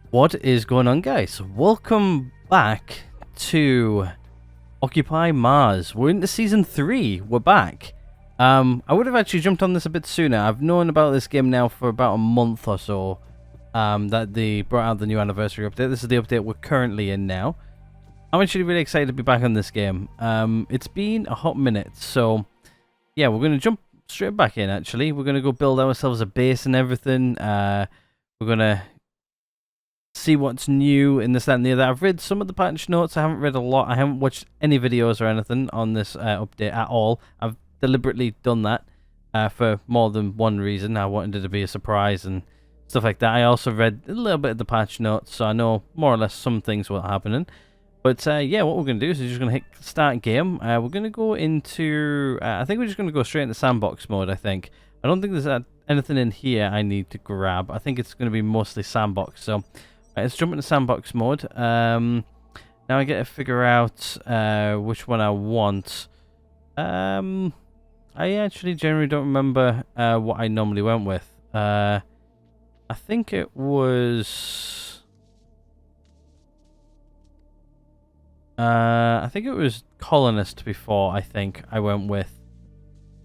What is going on, guys? Welcome back to Occupy Mars. We're into season 3. We're back. I would have actually jumped on this a bit sooner. I've known about this game now for about a month or so. That they brought out the new anniversary update. This is the update we're currently in now. I'm actually really excited to be back on this game. It's been a hot minute, so yeah, we're gonna jump straight back in. Actually, we're gonna go build ourselves a base and everything. We're gonna see what's new in this, that, and the other. I've read some of the patch notes. I haven't read a lot. I haven't watched any videos or anything on this update at all. I've deliberately done that for more than one reason. I wanted it to be a surprise and stuff like that. I also read a little bit of the patch notes, so I know more or less some things were happening. But yeah, what we're going to do is we're just going to hit start game. We're going to go into... I think we're just going to go straight into sandbox mode, I think. I don't think there's anything in here I need to grab. I think it's going to be mostly sandbox, so... let's jump into sandbox mode. Now I get to figure out which one I want. I actually generally don't remember what I normally went with. I think it was... I think it was colonist before, I think I went with.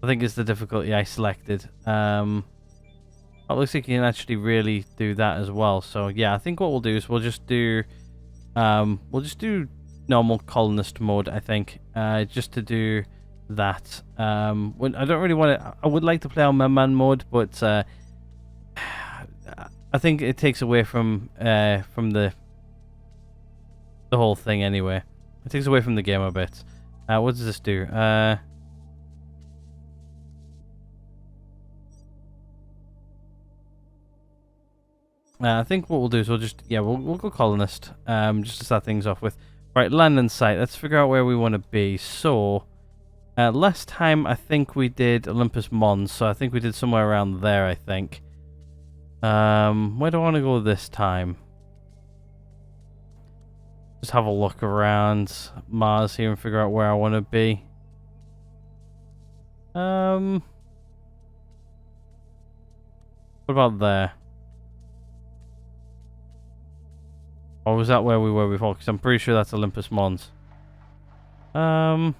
I think it's the difficulty I selected. It looks like you can actually really do that as well. So yeah, I think what we'll do is we'll just do normal colonist mode, I think, just to do that. When I don't really want to. I would like to play on man mode, but I think it takes away from the whole thing anyway. It takes away from the game a bit. What does this do? I think what we'll do is we'll just, yeah, we'll go colonist, just to start things off with. Right, land and site. Let's figure out where we want to be. So, last time I think we did Olympus Mons, so I think we did somewhere around there, I think. Where do I want to go this time? Just have a look around Mars here and figure out where I want to be. What about there? Or was that where we were before? Because I'm pretty sure that's Olympus Mons. Don't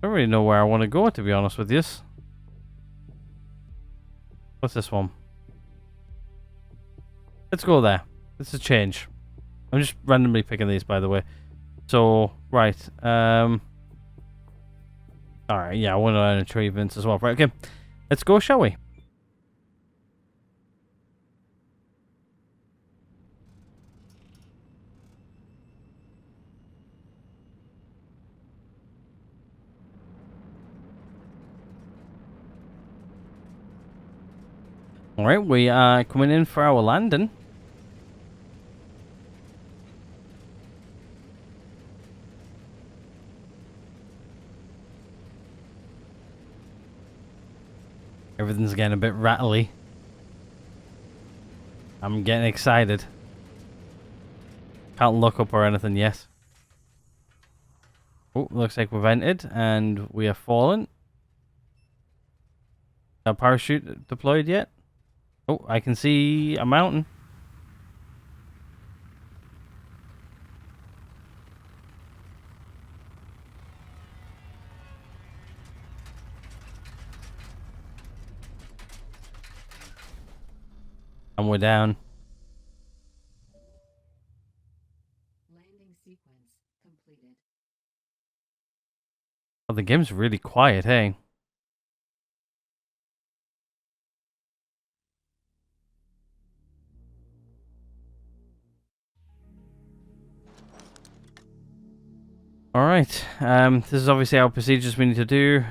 really know where I want to go, to be honest with you. What's this one? Let's go there. This is a change. I'm just randomly picking these, by the way. So, right. Alright, yeah, I want to learn achievements as well. Right, okay. Let's go, shall we? Alright, we are coming in for our landing. Everything's getting a bit rattly. I'm getting excited. Can't look up or anything yet. Oh, looks like we've entered and we are falling. Our parachute deployed yet? Oh, I can see a mountain. And we're down. Landing sequence completed. Oh, the game's really quiet, hey? Alright, this is obviously our procedures we need to do.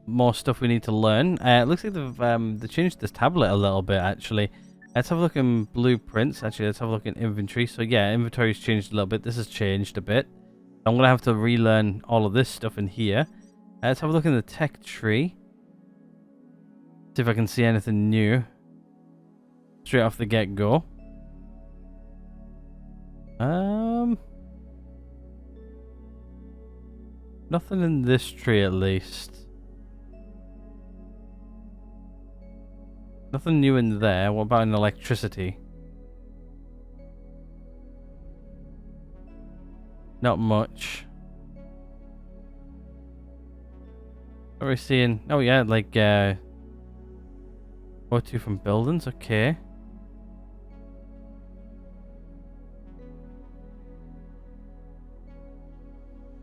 More stuff we need to learn. It looks like they've changed this tablet a little bit, actually. Let's have a look in blueprints. Actually, let's have a look in inventory. So yeah, inventory's changed a little bit. This has changed a bit. I'm going to have to relearn all of this stuff in here. Let's have a look in the tech tree. See if I can see anything new. Straight off the get-go. Nothing in this tree, at least. Nothing new in there. What about in electricity? Not much. What are we seeing? Oh yeah, like O2 from buildings, okay. I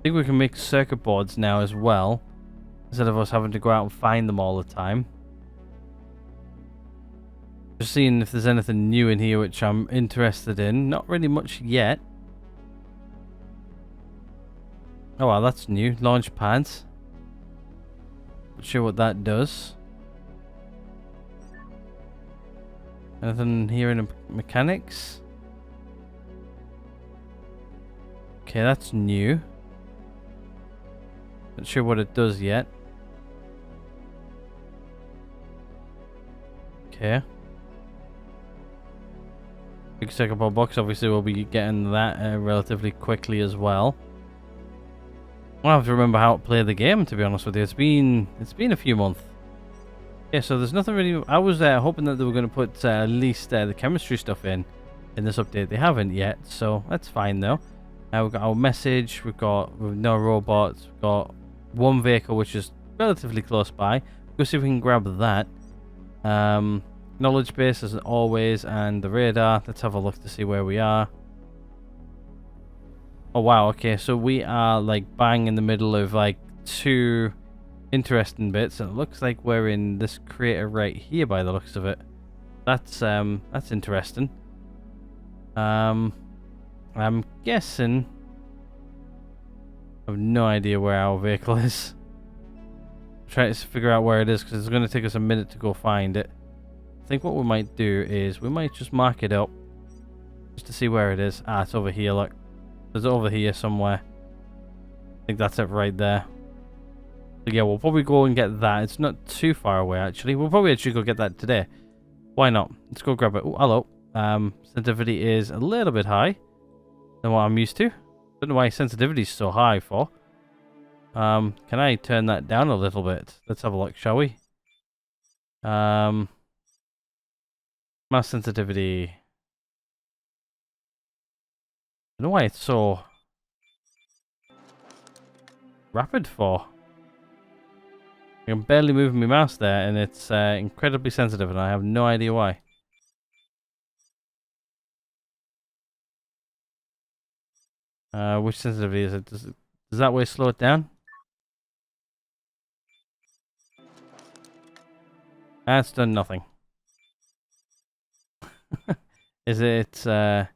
think we can make circuit boards now as well, instead of us having to go out and find them all the time. Just seeing if there's anything new in here which I'm interested in. Not really much yet. Oh wow, that's new. Launch pads. Not sure what that does. Anything here in the mechanics? Okay, that's new. Not sure what it does yet. Okay. Big circuit board box, obviously we'll be getting that relatively quickly as well. I'll have to remember how to play the game, to be honest with you. It's been a few months. Yeah, so there's nothing really. I was hoping that they were going to put at least the chemistry stuff in this update. They haven't yet, so that's fine though. We've got our message. We've got no robots. We've got one vehicle which is relatively close by. Go see if we can grab that. Knowledge base as always, and the radar. Let's have a look to see where we are. Oh wow, okay, so we are like bang in the middle of like two interesting bits, and it looks like we're in this crater right here by the looks of it. That's interesting. I'm guessing I have no idea where our vehicle is. I'm trying to figure out where it is because it's going to take us a minute to go find it. I think what we might do is we might just mark it up just to see where it is. Ah, it's over here, look. It's over here somewhere. I think that's it right there. So yeah, we'll probably go and get that. It's not too far away, actually. We'll probably actually go get that today. Why not? Let's go grab it. Oh, hello. Sensitivity is a little bit high than what I'm used to. Don't know why sensitivity is so high for. Can I turn that down a little bit? Let's have a look, shall we? Mass sensitivity. I don't know why it's so rapid for. I'm barely moving my mouse there, and it's incredibly sensitive, and I have no idea why. Which sensitivity is it? Does that way slow it down? That's done nothing. Is it? I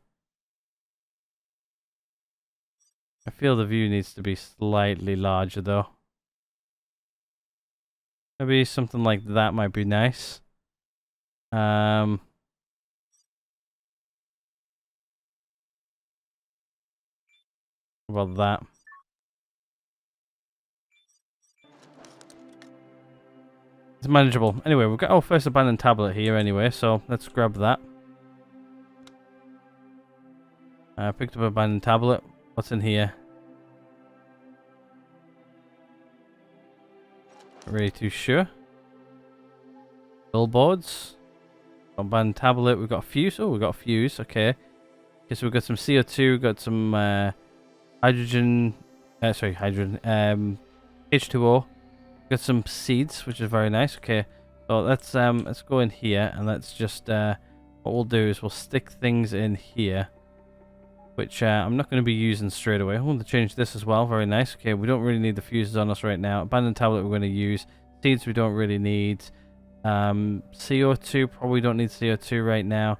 feel the view needs to be slightly larger, though. Maybe something like that might be nice. About that. It's manageable. Anyway, we've got our first abandoned tablet here anyway, so let's grab that. Picked up an abandoned tablet. What's in here? Not really too sure. Billboards. Abandoned tablet. We've got a fuse. Oh, we've got a fuse. Okay. Okay, so we've got some CO2. We've got some hydrogen. Sorry, hydrogen. H2O. We've got some seeds, which is very nice. Okay. So let's go in here, and let's just what we'll do is we'll stick things in here, which I'm not going to be using straight away. I want to change this as well. Very nice. Okay, we don't really need the fuses on us right now. Abandoned tablet we're going to use. Seeds we don't really need. CO2, probably don't need CO2 right now.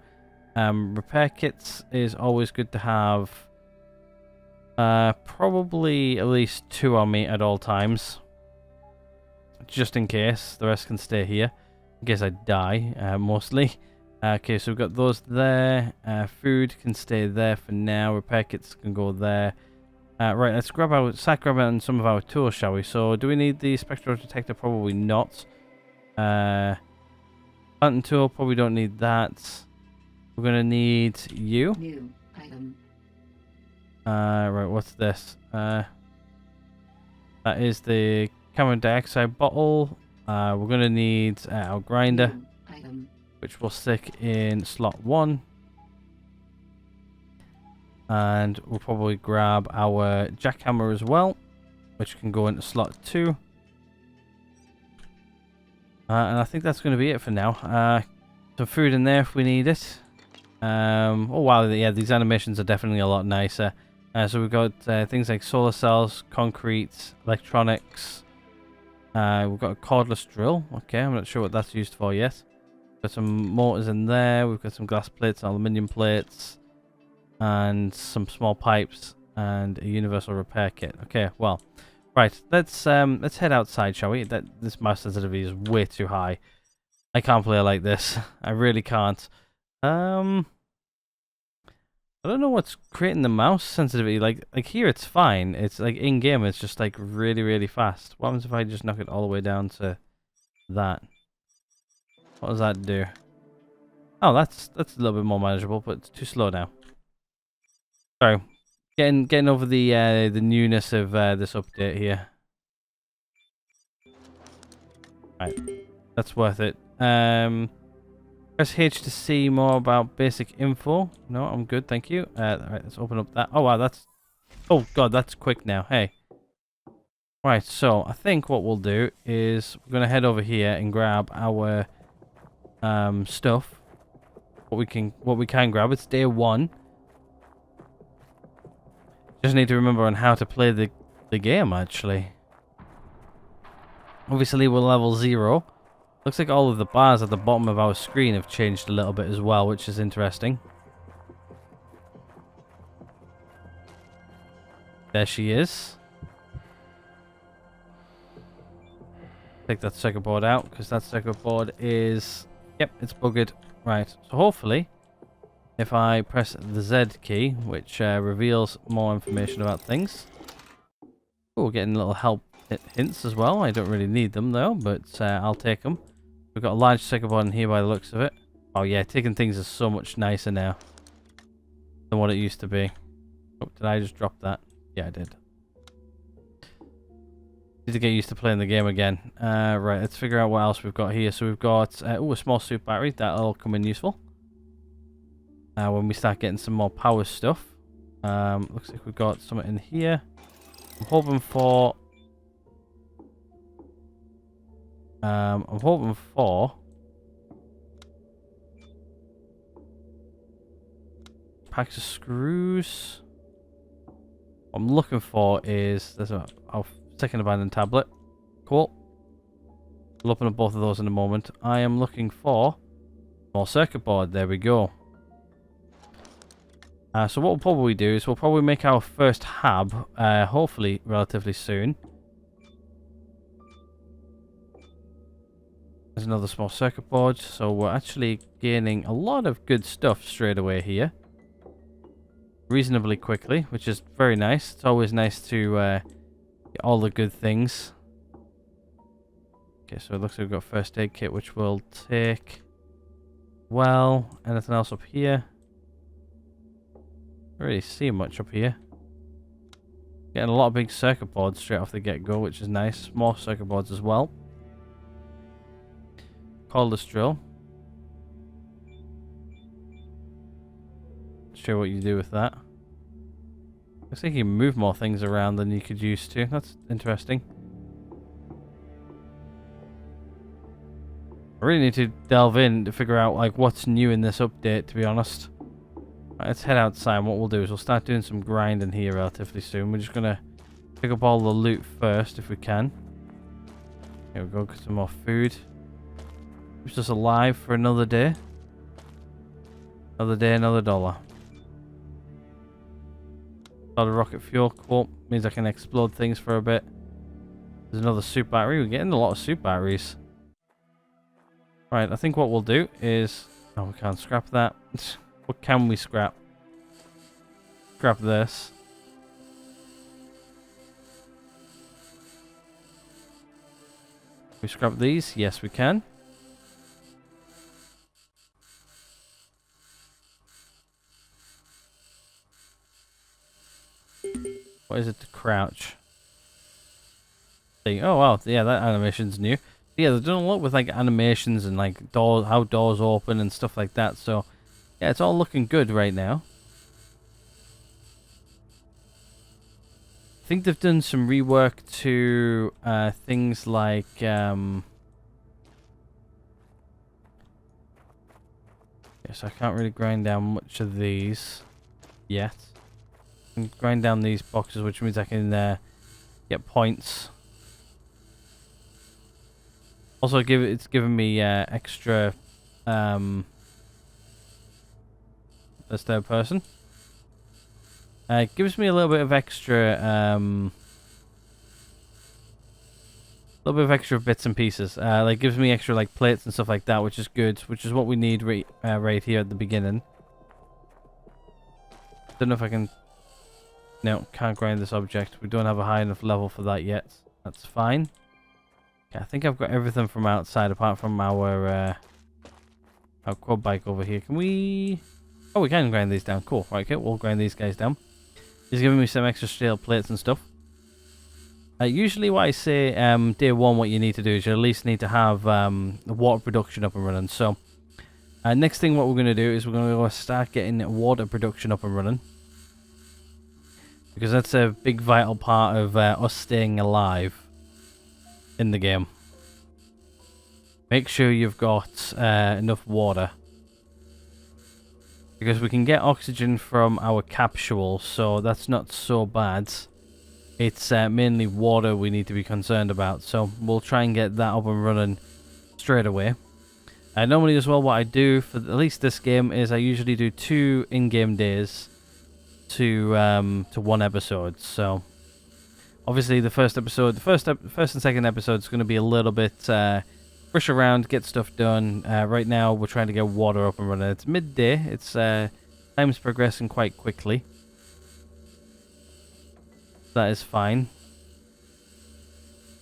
Repair kits is always good to have. Probably at least 2 on me at all times. Just in case. The rest can stay here. In case I die, mostly. Okay, so we've got those there. Food can stay there for now. Repair kits can go there. Right, let's start grabbing some of our tools, shall we? So, do we need the spectral detector? Probably not. Planting tool, probably don't need that. We're gonna need you. New item. Right, what's this? That is the carbon dioxide bottle. We're gonna need our grinder. New item. which we'll stick in slot 1. And we'll probably grab our jackhammer as well, which can go into slot 2. And I think that's going to be it for now. Some food in there if we need it. Oh wow, yeah, these animations are definitely a lot nicer. So we've got things like solar cells, concrete, electronics. We've got a cordless drill. Okay, I'm not sure what that's used for yet. Got some motors in there. We've got some glass plates, aluminium plates, and some small pipes, and a universal repair kit. Okay, well, right. Let's head outside, shall we? This mouse sensitivity is way too high. I can't play like this. I really can't. I don't know what's creating the mouse sensitivity. Like here, it's fine. It's like in game, it's just like really, really fast. What happens if I just knock it all the way down to that? What does that do? Oh, that's a little bit more manageable, but it's too slow now. Sorry, getting over the newness of this update here. Right, that's worth it. Press H to see more about basic info. No, I'm good, thank you. Alright, let's open up that. Oh wow, that's... Oh god, that's quick now. Hey. Right, so I think what we'll do is we're gonna head over here and grab our stuff. What we can grab. It's day 1. Just need to remember on how to play the game actually. Obviously we're level 0. Looks like all of the bars at the bottom of our screen have changed a little bit as well, which is interesting. There she is. Take that circuit board out, because that circuit board is... Yep, it's buggered. Right, so hopefully, if I press the Z key, which reveals more information about things. Oh, we're getting little help hints as well. I don't really need them though, but I'll take them. We've got a large circuit board in here by the looks of it. Oh yeah, taking things is so much nicer now than what it used to be. Oh, did I just drop that? Yeah, I did. Need to get used to playing the game again. Right, let's figure out what else we've got here. So we've got a small soup battery. That'll come in useful when we start getting some more power stuff. Looks like we've got something in here. I'm hoping for packs of screws. What I'm looking for is there's a second abandoned tablet. Cool. We'll open up both of those in a moment. I am looking for more circuit board. There we go. So what we'll probably do is we'll probably make our first hab, hopefully relatively soon. There's another small circuit board, so we're actually gaining a lot of good stuff straight away here. Reasonably quickly, which is very nice. It's always nice to get all the good things. Okay, so it looks like we've got first aid kit, which we'll take. Well, anything else up here? I don't really see much up here. Getting a lot of big circuit boards straight off the get-go, which is nice. More circuit boards as well. Cordless drill. Show what you do with that. Looks like you can move more things around than you could used to. That's interesting. I really need to delve in to figure out like what's new in this update, to be honest. Right, let's head outside. What we'll do is we'll start doing some grinding here relatively soon. We're just gonna pick up all the loot first if we can. Here we go, get some more food. Keeps us alive for another day. Another day, another dollar. A lot of rocket fuel, cool. Means I can explode things for a bit. There's another soup battery. We're getting a lot of soup batteries. Right, I think what we'll do is... Oh, we can't scrap that. What can we scrap? Scrap this. We scrap these? Yes, we can. What is it to crouch? Oh, wow. Yeah, that animation's new. Yeah, they've done a lot with like animations and like doors, how doors open and stuff like that. So yeah, it's all looking good right now. I think they've done some rework to things like yes, I can't really grind down much of these yet. I can grind down these boxes, which means I can get points. Also, it's giving me extra as third person. It gives me a little bit of extra, bits and pieces. Like gives me extra like plates and stuff like that, which is good. Which is what we need right here at the beginning. Don't know if I can. No, can't grind this object. We don't have a high enough level for that yet. That's fine. Okay, I think I've got everything from outside apart from our quad bike over here. Can we? Oh, we can grind these down. Cool. Right, okay, we'll grind these guys down. He's giving me some extra steel plates and stuff. Usually what I say, day one, what you need to do is you at least need to have the water production up and running. So, next thing what we're going to do is we're going to go start getting water production up and running. Because that's a big vital part of us staying alive in the game. Make sure you've got enough water. Because we can get oxygen from our capsules, so that's not so bad. It's mainly water we need to be concerned about, so we'll try and get that up and running straight away. Normally as well, what I do for at least this game is I usually do 2 in-game days to 1 episode. So obviously the first and second episode is going to be a little bit push around, get stuff done. Right now we're trying to get water up and running. It's midday. It's time's progressing quite quickly. That is fine.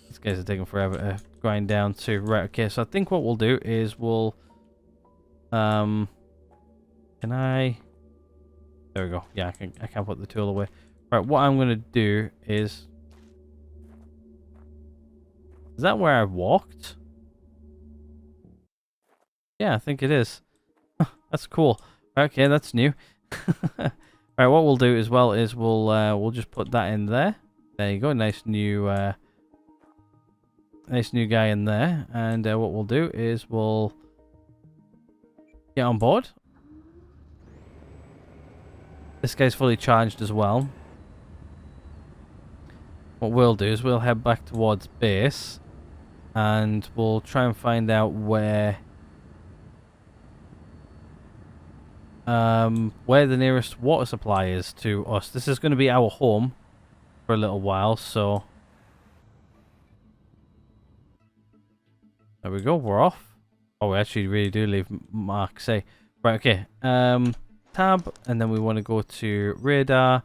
These guys are taking forever to grind down too. Right, okay, so I think what we'll do is we'll can I? There we go. Yeah, I can put the tool away. Right, what I'm gonna do is that where I walked? Yeah, I think it is. That's cool. Okay, that's new. Right, what we'll do as well is we'll just put that in there. There you go, nice new guy in there. And what we'll do is we'll get on board. This guy's fully charged as well. What we'll do is we'll head back towards base, and we'll try and find out where the nearest water supply is to us. This is going to be our home for a little while, so there we go, we're off. Oh, we actually really do leave mark say. Right, okay. Tab, and then we want to go to radar.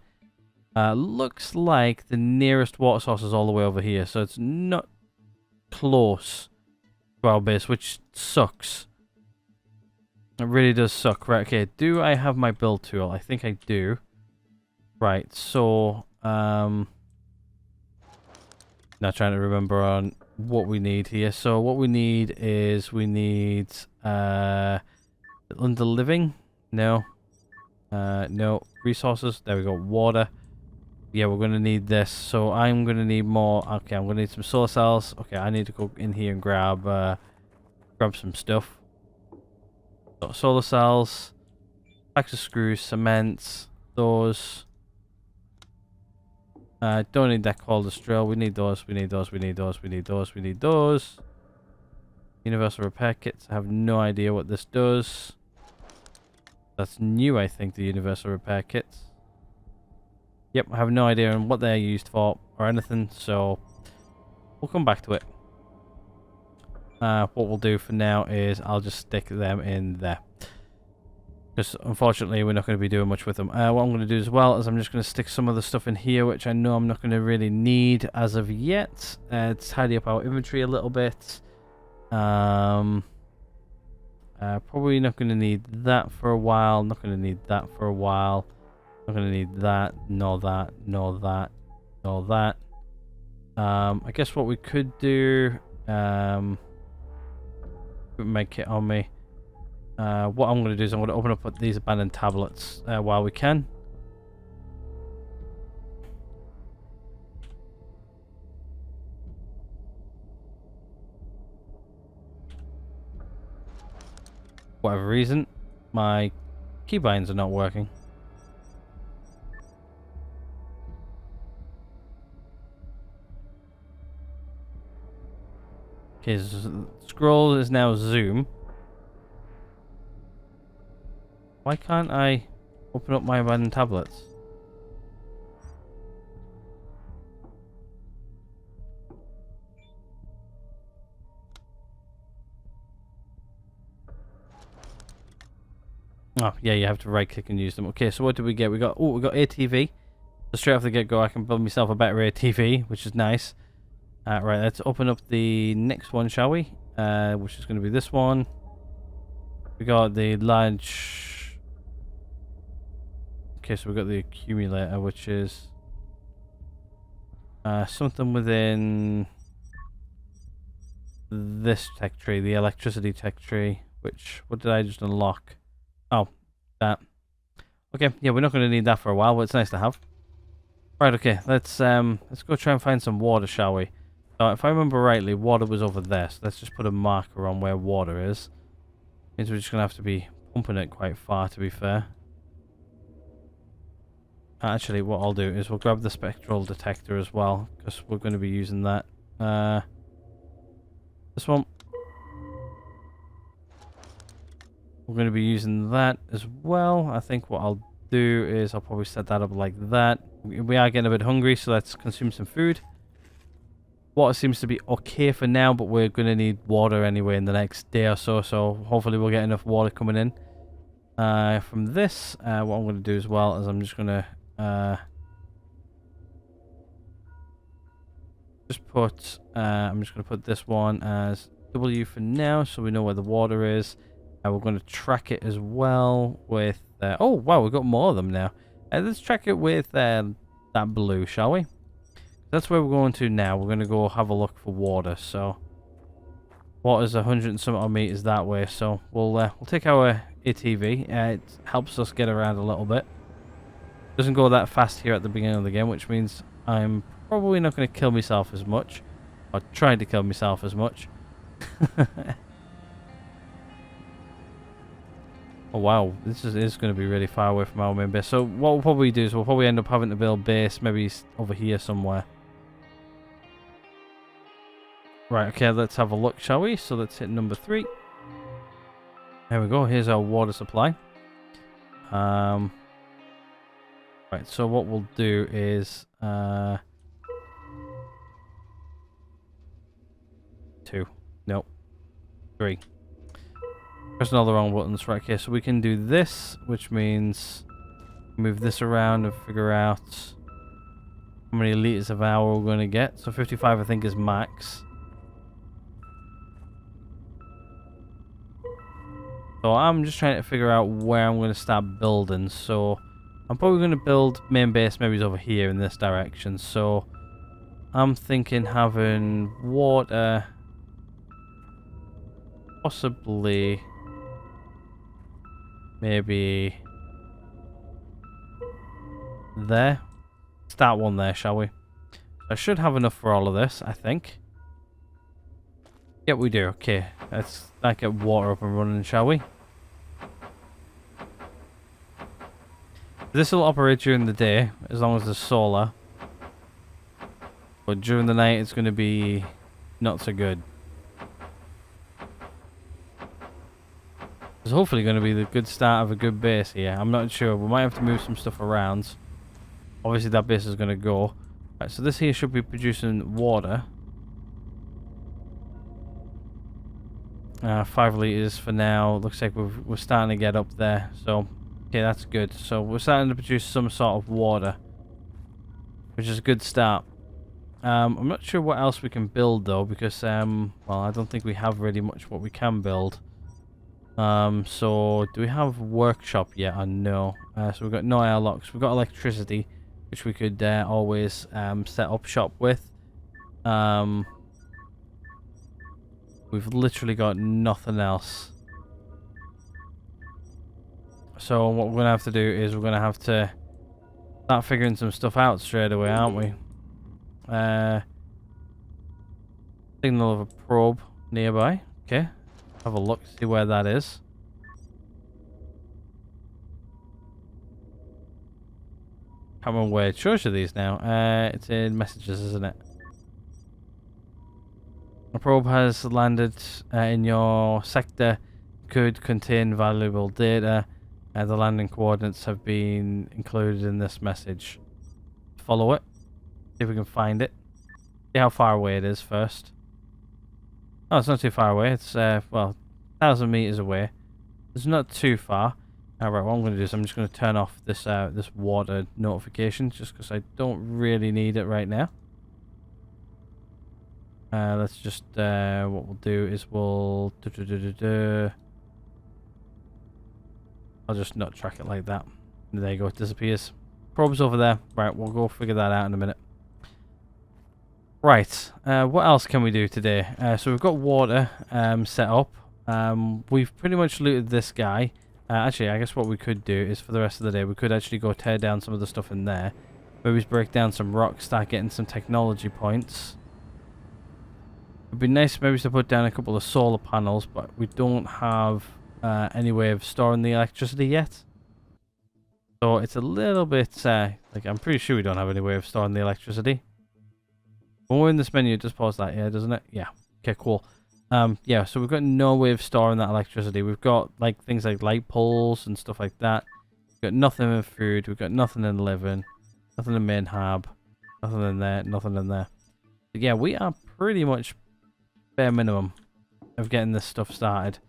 Looks like the nearest water source is all the way over here, so it's not close to our base, which sucks. It really does suck. Right, okay, do I have my build tool? I think I do. Right, so not trying to remember on what we need here. So what we need is we need under living? No. No. Resources. There we go. Water. Yeah, we're gonna need this. So I'm gonna need more. Okay, I'm gonna need some solar cells. Okay, I need to go in here and grab some stuff. So solar cells, packs of screws, cement, those. Don't need that cordless drill. We need those. We need those. We need those. We need those. We need those. Universal repair kits. I have no idea what this does. That's new, I think, the universal repair kits. Yep, I have no idea on what they're used for or anything, so we'll come back to it. What we'll do for now is I'll just stick them in there. Because unfortunately we're not going to be doing much with them. What I'm going to do as well is I'm just going to stick some of the stuff in here which I know I'm not going to really need as of yet. To tidy up our inventory a little bit. Probably not going to need that for a while. Not going to need that for a while. Not going to need that, nor that, nor that, nor that. I guess what we could do... Make it on me. What I'm going to do is I'm going to open up these abandoned tablets while we can. Whatever reason, my keybinds are not working. Okay, scroll is now zoom. Why can't I open up my abandoned tablets? Oh, yeah, you have to right click and use them. Okay, so what did we get? We got ATV. So straight off the get-go, I can build myself a better ATV, which is nice. Right, let's open up the next one, shall we? Which is going to be this one. We got the large... Okay, so we got the accumulator, which is... something within... this tech tree, the electricity tech tree, which... What did I just unlock? Oh, that. Okay, yeah, we're not going to need that for a while, but it's nice to have. Right, okay, let's go try and find some water, shall we? So if I remember rightly, water was over there, so let's just put a marker on where water is. Means we're just going to have to be pumping it quite far, to be fair. Actually, what I'll do is we'll grab the spectral detector as well, because we're going to be using that. This one. We're going to be using that as well. I think what I'll do is I'll probably set that up like that. We are getting a bit hungry, so let's consume some food. Water seems to be okay for now, but we're going to need water anyway in the next day or so. So hopefully we'll get enough water coming in. From this, what I'm going to do as well is I'm just going to I'm just going to put this one as W for now, so we know where the water is. We're going to track it as well with... oh, wow, we've got more of them now. Let's track it with that blue, shall we? That's where we're going to now. We're going to go have a look for water. So, water's 100 and some odd meters that way. So, we'll take our ATV. It helps us get around a little bit. Doesn't go that fast here at the beginning of the game, which means I'm probably not going to kill myself as much. Or try to kill myself as much. Oh wow, this is going to be really far away from our main base. So what we'll probably do is we'll probably end up having to build base maybe over here somewhere. Right, okay, let's have a look, shall we? So let's hit number 3. There we go, here's our water supply. Right, so what we'll do is 2. Nope. 3. Pressing all the wrong buttons. Right, okay, so we can do this, which means move this around and figure out how many liters of hour we're going to get. So 55 I think is max. So I'm just trying to figure out where I'm going to start building. So I'm probably going to build main base maybe over here in this direction. So I'm thinking having water possibly maybe there. Start one there, shall we? I should have enough for all of this, I think. Yep, we do. Okay, let's get water up and running, shall we? This will operate during the day, as long as there's solar. But during the night, it's going to be not so good. It's hopefully going to be the good start of a good base here. I'm not sure. We might have to move some stuff around. Obviously, that base is going to go. Right, so this here should be producing water. 5 liters for now. Looks like we're starting to get up there. So, okay, that's good. So we're starting to produce some sort of water, which is a good start. I'm not sure what else we can build though, because well, I don't think we have really much what we can build. So do we have workshop yet? Or no? So we've got no airlocks. We've got electricity, which we could always set up shop with. We've literally got nothing else. So what we're going to have to do is we're going to have to start figuring some stuff out straight away, aren't we? Signal of a probe nearby. Okay. Have a look, see where that is. Can't remember where it shows you these now. It's in messages, isn't it? A probe has landed in your sector. Could contain valuable data. The landing coordinates have been included in this message. Follow it. See if we can find it. See how far away it is first. Oh, it's not too far away. It's, well, 1,000 meters away. It's not too far. Alright, what I'm going to do is I'm just going to turn off this this water notification just because I don't really need it right now. Let's just, what we'll do is we'll... I'll just not track it like that. There you go, it disappears. Probe's over there. Right, we'll go figure that out in a minute. Right, what else can we do today? So we've got water set up. We've pretty much looted this guy. Actually, I guess what we could do is for the rest of the day, we could actually go tear down some of the stuff in there. Maybe break down some rocks, start getting some technology points. It'd be nice maybe to put down a couple of solar panels, but we don't have any way of storing the electricity yet. So it's a little bit, like I'm pretty sure we don't have any way of storing the electricity. When we're in this menu, it just pause that, yeah, doesn't it? Yeah. Okay, cool. Yeah, so we've got no way of storing that electricity. We've got like things like light poles and stuff like that. We've got nothing in food. We've got nothing in living. Nothing in main hub. Nothing in there. Nothing in there. But yeah, we are pretty much bare minimum of getting this stuff started.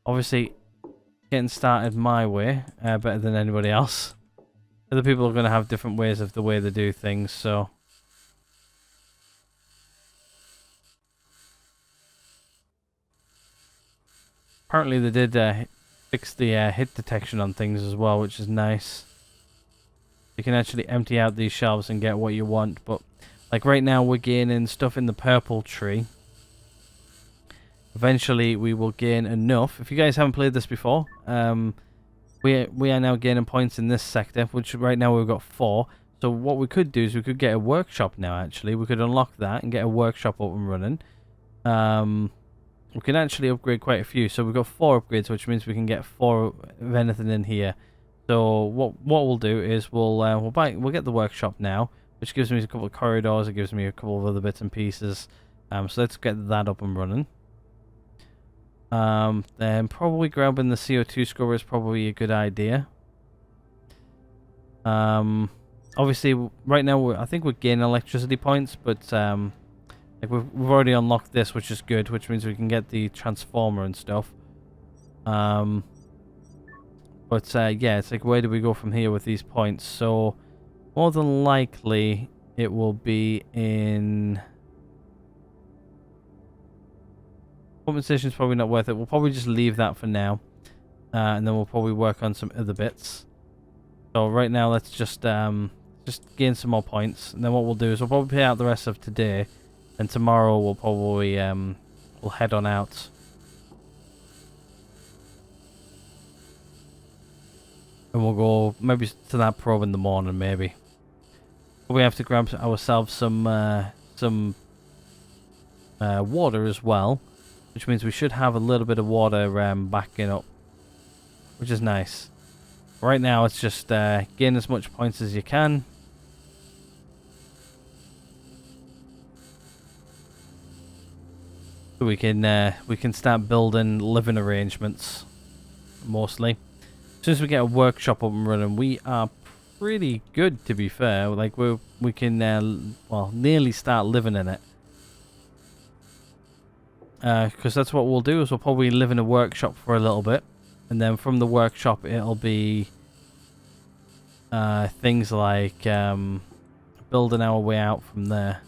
Obviously, getting started my way better than anybody else. Other people are going to have different ways of the way they do things, so... Apparently they did fix the hit detection on things as well, which is nice. You can actually empty out these shelves and get what you want, but like right now we're gaining stuff in the purple tree. Eventually we will gain enough. If you guys haven't played this before, we are now gaining points in this sector, which right now we've got 4. So what we could do is we could get a workshop now actually. We could unlock that and get a workshop up and running. We can actually upgrade quite a few. So we've got 4 upgrades, which means we can get 4 of anything in here. So what we'll do is we'll get the workshop now, which gives me a couple of corridors. It gives me a couple of other bits and pieces. So let's get that up and running. Then probably grabbing the CO2 scrubber is probably a good idea. Obviously right now I think we're gaining electricity points, but like we've already unlocked this, which is good, which means we can get the transformer and stuff. But yeah, it's like where do we go from here with these points? So more than likely it will be in... Pumping station's probably not worth it. We'll probably just leave that for now. And then we'll probably work on some other bits. So right now let's just gain some more points. And then what we'll do is we'll probably pay out the rest of today. And tomorrow we'll probably we'll head on out. And we'll go maybe to that probe in the morning, maybe. But we have to grab ourselves some water as well, which means we should have a little bit of water backing up, which is nice. Right now it's just gain as much points as you can. So we can start building living arrangements, mostly. As soon as we get a workshop up and running, we are pretty good, to be fair. Like we can well, nearly start living in it. Because that's what we'll do, is we'll probably live in a workshop for a little bit, and then from the workshop it'll be things like building our way out from there.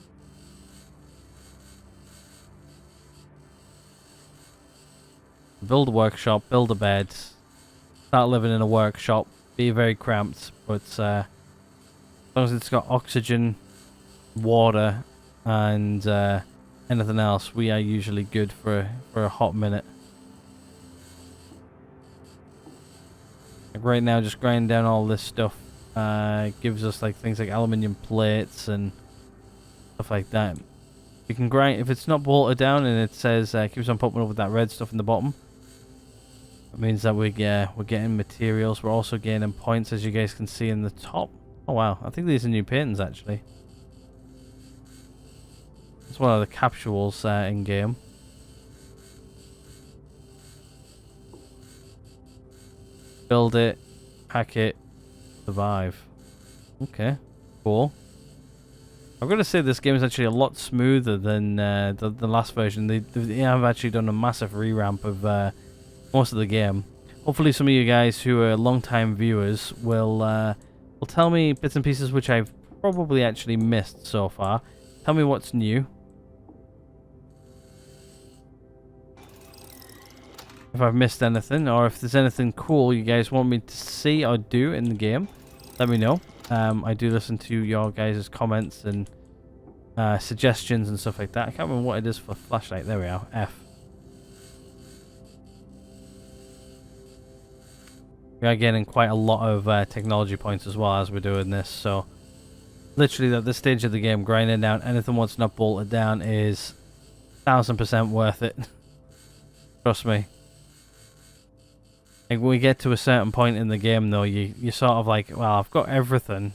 Build a workshop, build a bed, start living in a workshop, be very cramped, but as long as it's got oxygen, water, and anything else, we are usually good for a hot minute. Like right now, just grinding down all this stuff gives us like things like aluminium plates and stuff like that. You can grind if it's not bolted down and it says keeps on popping up with that red stuff in the bottom. It means that we're getting materials. We're also gaining points, as you guys can see in the top. Oh wow, I think these are new paintings actually. It's one of the capsules in game. Build it, hack it, survive. Okay, cool. I've got to say this game is actually a lot smoother than the last version. They have actually done a massive revamp of most of the game. Hopefully some of you guys who are long-time viewers will tell me bits and pieces which I've probably actually missed so far. Tell me what's new. If I've missed anything, or if there's anything cool you guys want me to see or do in the game, let me know. I do listen to your guys' comments and suggestions and stuff like that. I can't remember what it is for flashlight. There we are. F. We are getting quite a lot of technology points as well as we're doing this. So, literally at this stage of the game, grinding down anything once not bolted down is 1000% worth it. Trust me. Like when we get to a certain point in the game though, you're sort of like, well, I've got everything.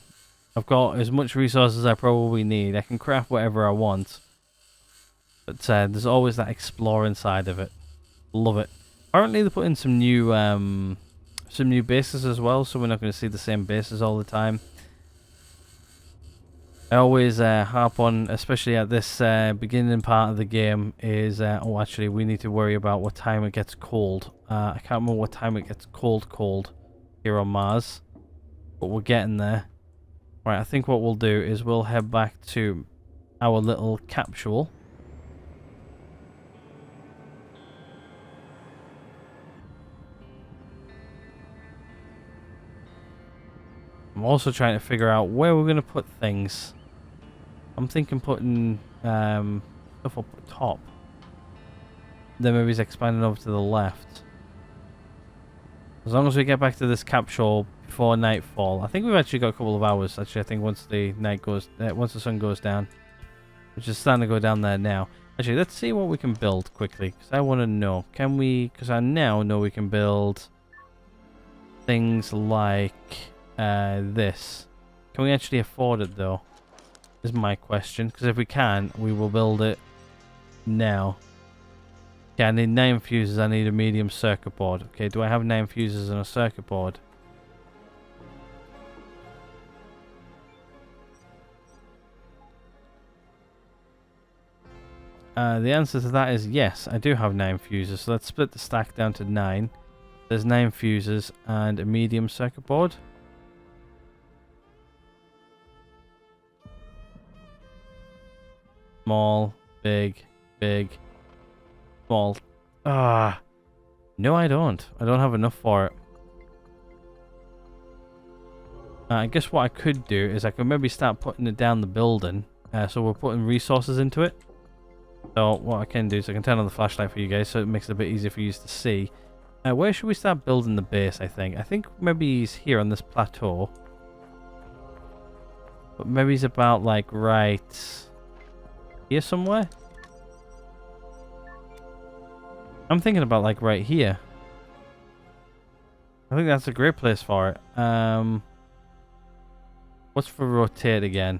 I've got as much resources as I probably need. I can craft whatever I want. But there's always that exploring side of it. Love it. Apparently they put in some new bases as well, so we're not going to see the same bases all the time. I always harp on, especially at this beginning part of the game, is oh, actually we need to worry about what time it gets cold. I can't remember what time it gets cold here on Mars, but we're getting there. Right, I think what we'll do is we'll head back to our little capsule. I'm also trying to figure out where we're going to put things. I'm thinking putting stuff up top. Then maybe it's expanding over to the left. As long as we get back to this capsule before nightfall. I think we've actually got a couple of hours. Actually, I think once the once the sun goes down, which is starting to go down there now. Actually, let's see what we can build quickly, because I want to know. Can we? Because I now know we can build things like this. Can we actually afford it though? Is my question. Because if we can, we will build it now. Okay, I need 9 fuses. I need a medium circuit board. Okay, do I have 9 fuses on a circuit board? The answer to that is yes, I do have 9 fuses. So let's split the stack down to 9. There's 9 fuses and a medium circuit board. Small, big, small. No, I don't. I don't have enough for it. I guess what I could do is I could maybe start putting it down the building. So we're putting resources into it. So what I can do is I can turn on the flashlight for you guys so it makes it a bit easier for you to see. Where should we start building the base, I think? I think maybe he's here on this plateau. But maybe he's about like right here somewhere? I'm thinking about like right here. I think that's a great place for it. What's for rotate again?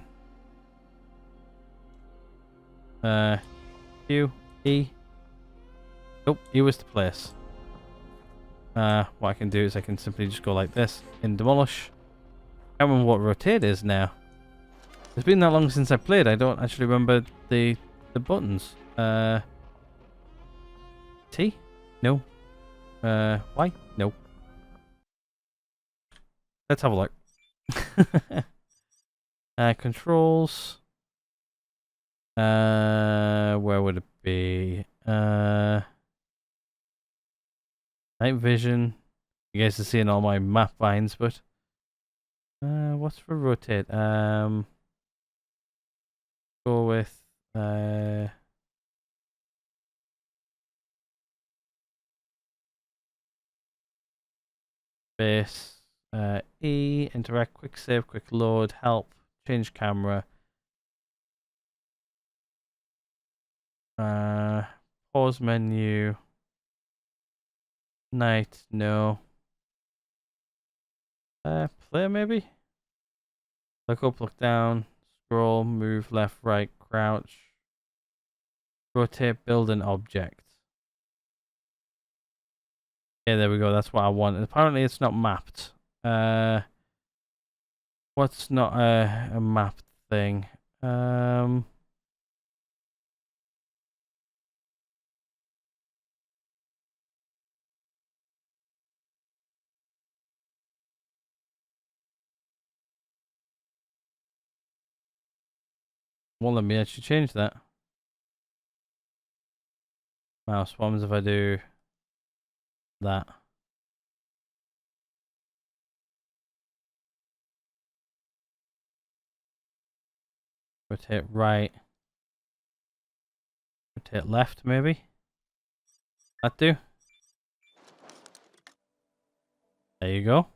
Q, E. Nope, E was the place. What I can do is I can simply just go like this and demolish. I can't remember what rotate is now. It's been that long since I played. I don't actually remember the buttons. T? No. Y? No. Let's have a look. Controls. Where would it be? Night vision. You guys are seeing all my map binds, but what's for rotate? Go with Space. E. Interact. Quick save. Quick load. Help. Change camera. Pause menu. Night. No. Play maybe? Look up, look down. Scroll. Move left, right. Crouch. Rotate. Build an object. Okay, there we go. That's what I want. And apparently it's not mapped. What's not a mapped thing? Won't let me actually change that. Mouse. What happens if I do that? Rotate right. Rotate left, maybe? That do? There you go.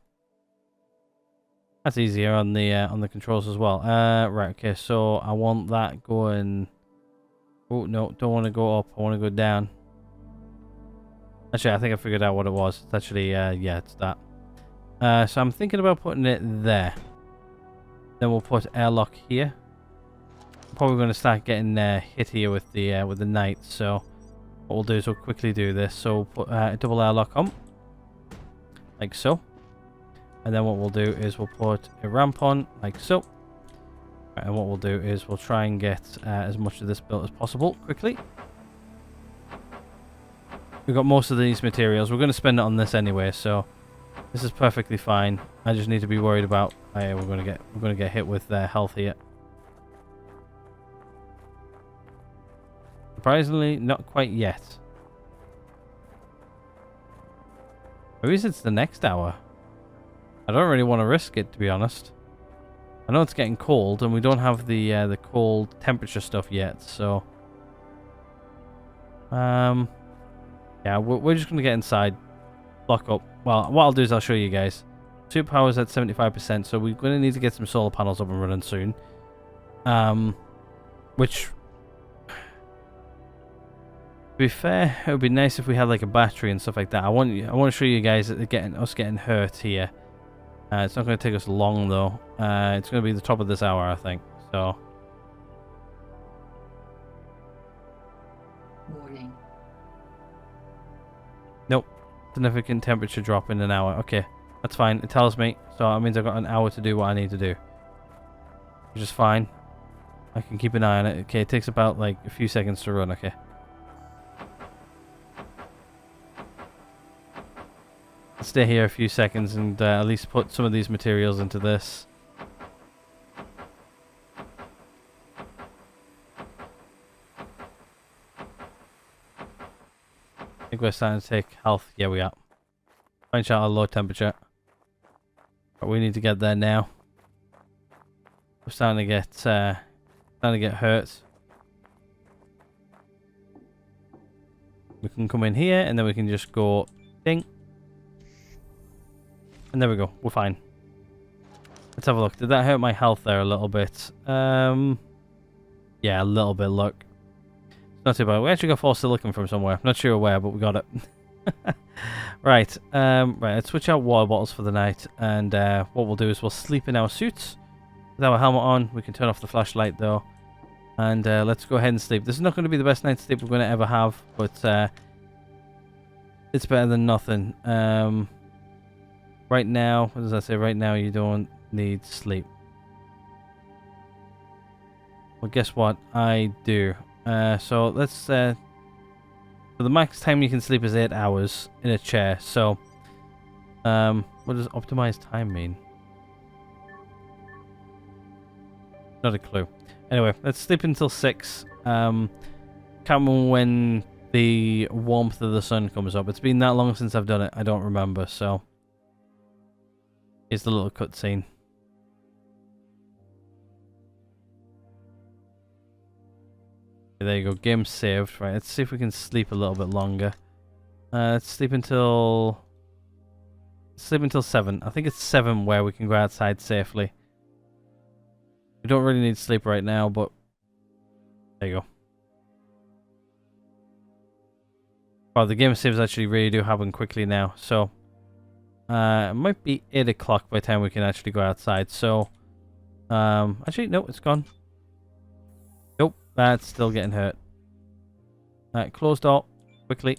That's easier on the controls as well. Right, okay, so I want that going. Oh no, don't want to go up, I want to go down. Actually, I think I figured out what it was. It's actually yeah, it's that. So I'm thinking about putting it there. Then we'll put airlock here. Probably going to start getting hit here with the night. So what we'll do is we'll quickly do this. So we'll put a double airlock on, like so. And then what we'll do is we'll put a ramp on, like so. Right, and what we'll do is we'll try and get as much of this built as possible quickly. We've got most of these materials. We're going to spend it on this anyway, so this is perfectly fine. I just need to be worried about we're going to get hit with health here. Surprisingly, not quite yet. Maybe it's the next hour. I don't really want to risk it, to be honest. I know it's getting cold, and we don't have the cold temperature stuff yet, so yeah, we're just gonna get inside, lock up. Well, what I'll do is I'll show you guys. Superpower's at 75%, so we're gonna need to get some solar panels up and running soon. Which, to be fair, it would be nice if we had like a battery and stuff like that. I want to show you guys that getting hurt here. It's not going to take us long though. It's going to be the top of this hour, I think. So. Warning. Nope. Significant temperature drop in an hour. Okay, that's fine. It tells me, so that means I've got an hour to do what I need to do, which is fine. I can keep an eye on it. Okay, it takes about like a few seconds to run. Okay. Let's stay here a few seconds and at least put some of these materials into this. I think we're starting to take health. Yeah, we are. Find out our low temperature. But we need to get there now. We're starting to get hurt. We can come in here and then we can just go ding. And there we go. We're fine. Let's have a look. Did that hurt my health there a little bit? Yeah, a little bit. Look. Not too bad. We actually got 4 silicon from somewhere. I'm not sure where, but we got it. Right. Right. Let's switch out water bottles for the night. And what we'll do is we'll sleep in our suits with our helmet on. We can turn off the flashlight though. And let's go ahead and sleep. This is not going to be the best night's sleep we're going to ever have, but it's better than nothing. Right now, what does that say? Right now, you don't need sleep. Well, guess what? I do. So let's. So the max time you can sleep is 8 hours in a chair. So, what does optimized time mean? Not a clue. Anyway, let's sleep until 6. Can't remember when the warmth of the sun comes up. It's been that long since I've done it. I don't remember. So. Here's the little cutscene. There you go. Game saved. Right. Let's see if we can sleep a little bit longer. Let's sleep until Sleep until 7. I think it's 7 where we can go outside safely. We don't really need sleep right now, but there you go. Oh, the game saves actually really do happen quickly now, so it might be 8 o'clock by the time we can actually go outside. So, actually, no, it's gone. Nope, that's still getting hurt. Close door, quickly.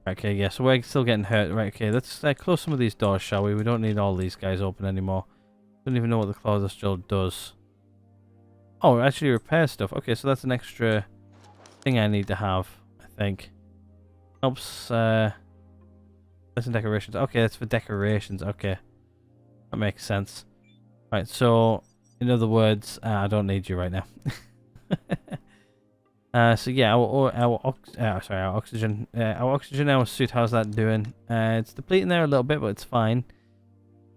Okay, yeah, so we're still getting hurt. Right, okay, let's close some of these doors, shall we? We don't need all these guys open anymore. Don't even know what the closet still does. Oh, it actually repairs stuff. Okay, so that's an extra thing I need to have, I think. Helps, listen, decorations. Okay, that's for decorations. Okay, that makes sense. Right, so, in other words, I don't need you right now. So yeah, our oxygen, our suit, how's that doing? It's depleting there a little bit, but it's fine.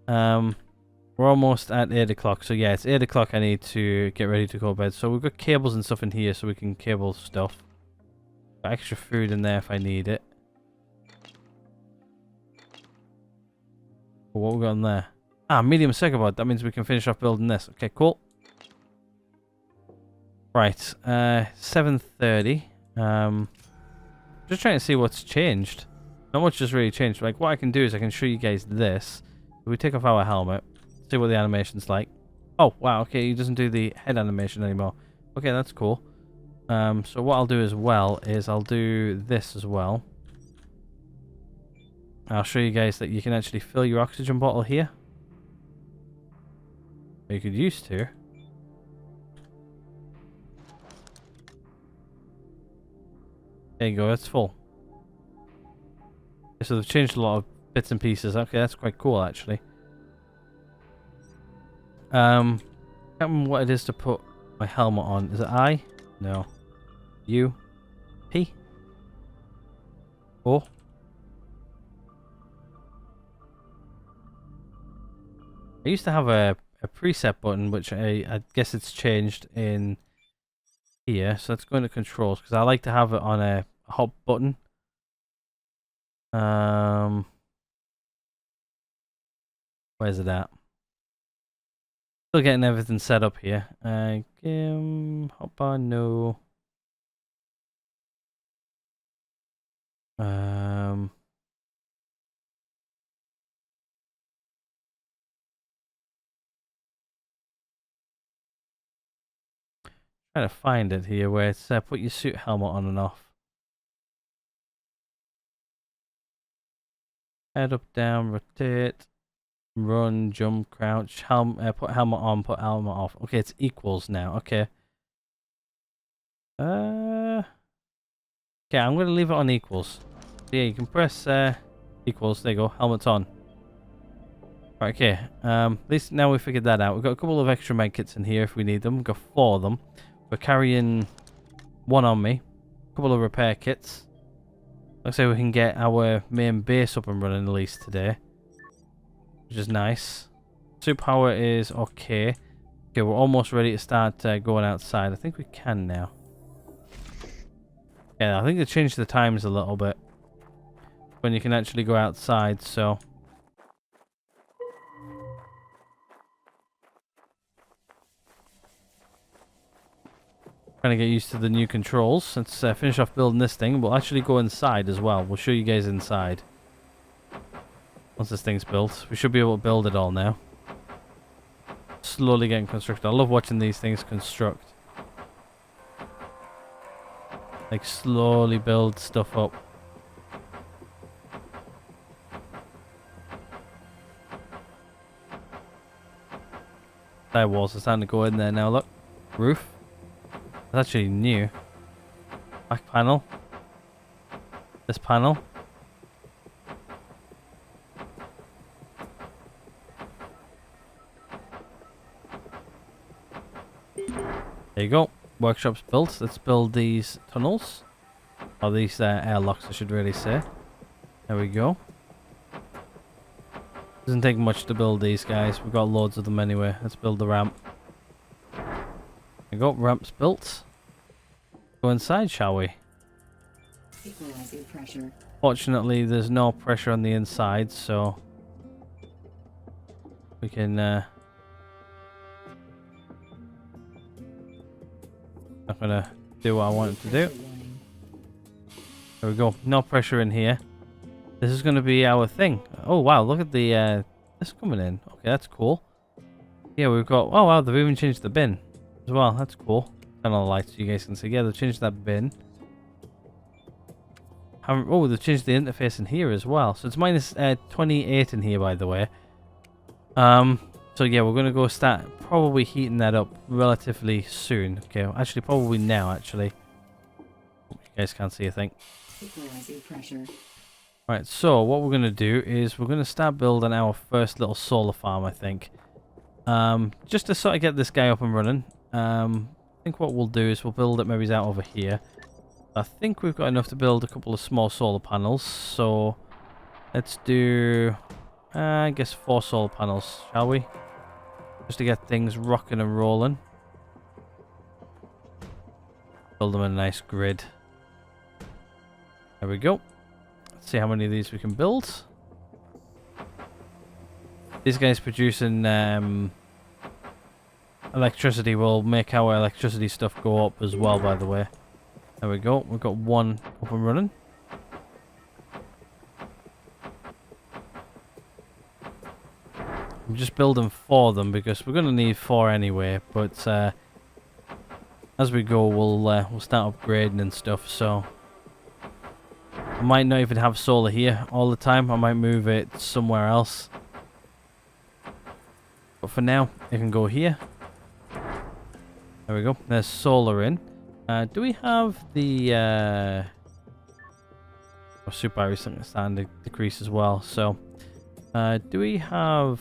We're almost at 8 o'clock, so yeah, it's 8 o'clock. I need to get ready to go to bed. So we've got cables and stuff in here, so we can cable stuff. Got extra food in there if I need it. What we got in there? Ah, medium circuit board. That means we can finish off building this. Okay, cool. Right, 7:30. Just trying to see what's changed. Not much has really changed. Like, what I can do is I can show you guys this. If we take off our helmet, see what the animation's like. Oh, wow, okay, he doesn't do the head animation anymore. Okay, that's cool. So what I'll do as well is I'll do this as well. I'll show you guys that you can actually fill your oxygen bottle here. Or you could use to. There you go, it's full. Okay, so they've changed a lot of bits and pieces. Okay, that's quite cool actually. Can't remember what it is to put my helmet on. Is it I? No. U? P? O? I used to have a preset button, which I guess it's changed in here. So let's go into controls, because I like to have it on a hot button. Where's it at? Still getting everything set up here. Hotbar, no. Trying to find it here where it's put your suit helmet on and off. Head up, down, rotate, run, jump, crouch, put helmet on, put helmet off. Okay, it's equals now. Okay. Okay, I'm gonna leave it on equals. So yeah, you can press equals. There you go. Helmet's on. Right, okay. At least now we figured that out. We've got a couple of extra med kits in here if we need them. We've got 4 of them. We're carrying 1 on me. A couple of repair kits. Looks like we can get our main base up and running at least today, which is nice. Suit power is okay. Okay, we're almost ready to start going outside. I think we can now. Yeah, I think they changed the times a little bit when you can actually go outside, so. Trying to get used to the new controls. Let's finish off building this thing. We'll actually go inside as well. We'll show you guys inside. Once this thing's built. We should be able to build it all now. Slowly getting constructed. I love watching these things construct. Like, slowly build stuff up. There walls are starting to go in there now, look. Roof. That's actually new. Back panel. This panel. There you go. Workshop's built. Let's build these tunnels. Or these airlocks, I should really say. There we go. Doesn't take much to build these guys. We've got loads of them anyway. Let's build the ramp. There you go. Ramp's built. Go inside, shall we? Equalizing pressure. Fortunately, there's no pressure on the inside, so we can not gonna do what I want it to do. There we go. No pressure in here. This is gonna be our thing. Oh wow, look at the this coming in. Okay, that's cool. Yeah, we've got. Oh wow, they've even changed the bin as well. That's cool. Turn on the lights so you guys can see. Yeah, they've changed that bin. Oh, they've changed the interface in here as well. So it's minus 28 in here, by the way. So yeah, we're gonna go start probably heating that up relatively soon. Okay, actually probably now. Actually, you guys can't see a thing. Equalizing pressure. Right. So what we're gonna do is we're gonna start building our first little solar farm. I think. Just to sort of get this guy up and running. I think what we'll do is we'll build it maybe out over here. I think we've got enough to build a couple of small solar panels. So let's do, I guess 4 solar panels, shall we? Just to get things rocking and rolling. Build them in a nice grid. There we go. Let's see how many of these we can build. These guys producing electricity will make our electricity stuff go up as well, by the way. There we go. We've got 1 up and running. I'm just building 4 of them because we're going to need 4 anyway. But as we go, we'll start upgrading and stuff. So I might not even have solar here all the time. I might move it somewhere else. But for now, it can go here. There we go. There's solar in. Do we have the super Iris starting to decrease as well? So, do we have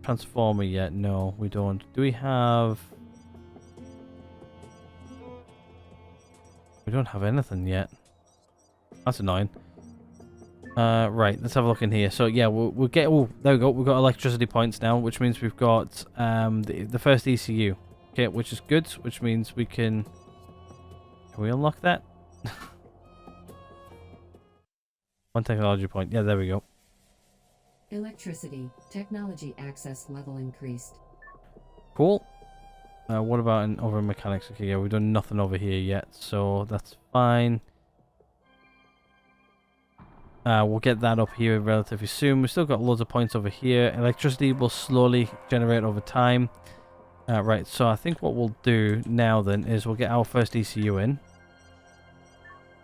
transformer yet? No, we don't. Do we have? We don't have anything yet. That's annoying. Right, let's have a look in here. So yeah, we'll get. Oh, there we go. We've got electricity points now, which means we've got the first ECU. Okay, which is good. Which means we can. Can we unlock that? 1 technology point. Yeah, there we go. Electricity. Technology access level increased. Cool. What about over mechanics? Okay, yeah, we've done nothing over here yet, so that's fine. We'll get that up here relatively soon. We've still got loads of points over here. Electricity will slowly generate over time. Right, so I think what we'll do now then is we'll get our first ECU in.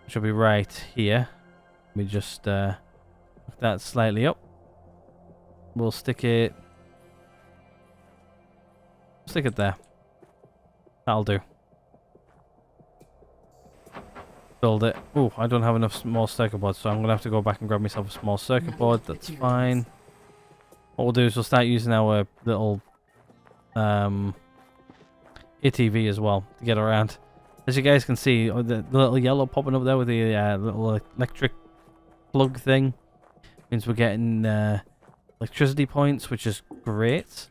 Which will be right here. Let me just look that slightly up. We'll stick it there. That'll do. Build it. Oh, I don't have enough small circuit boards, so I'm gonna have to go back and grab myself a small circuit board. That's fine. What we'll do is we'll start using our little ATV as well to get around. As you guys can see, the little yellow popping up there with the little electric plug thing means we're getting electricity points, which is great.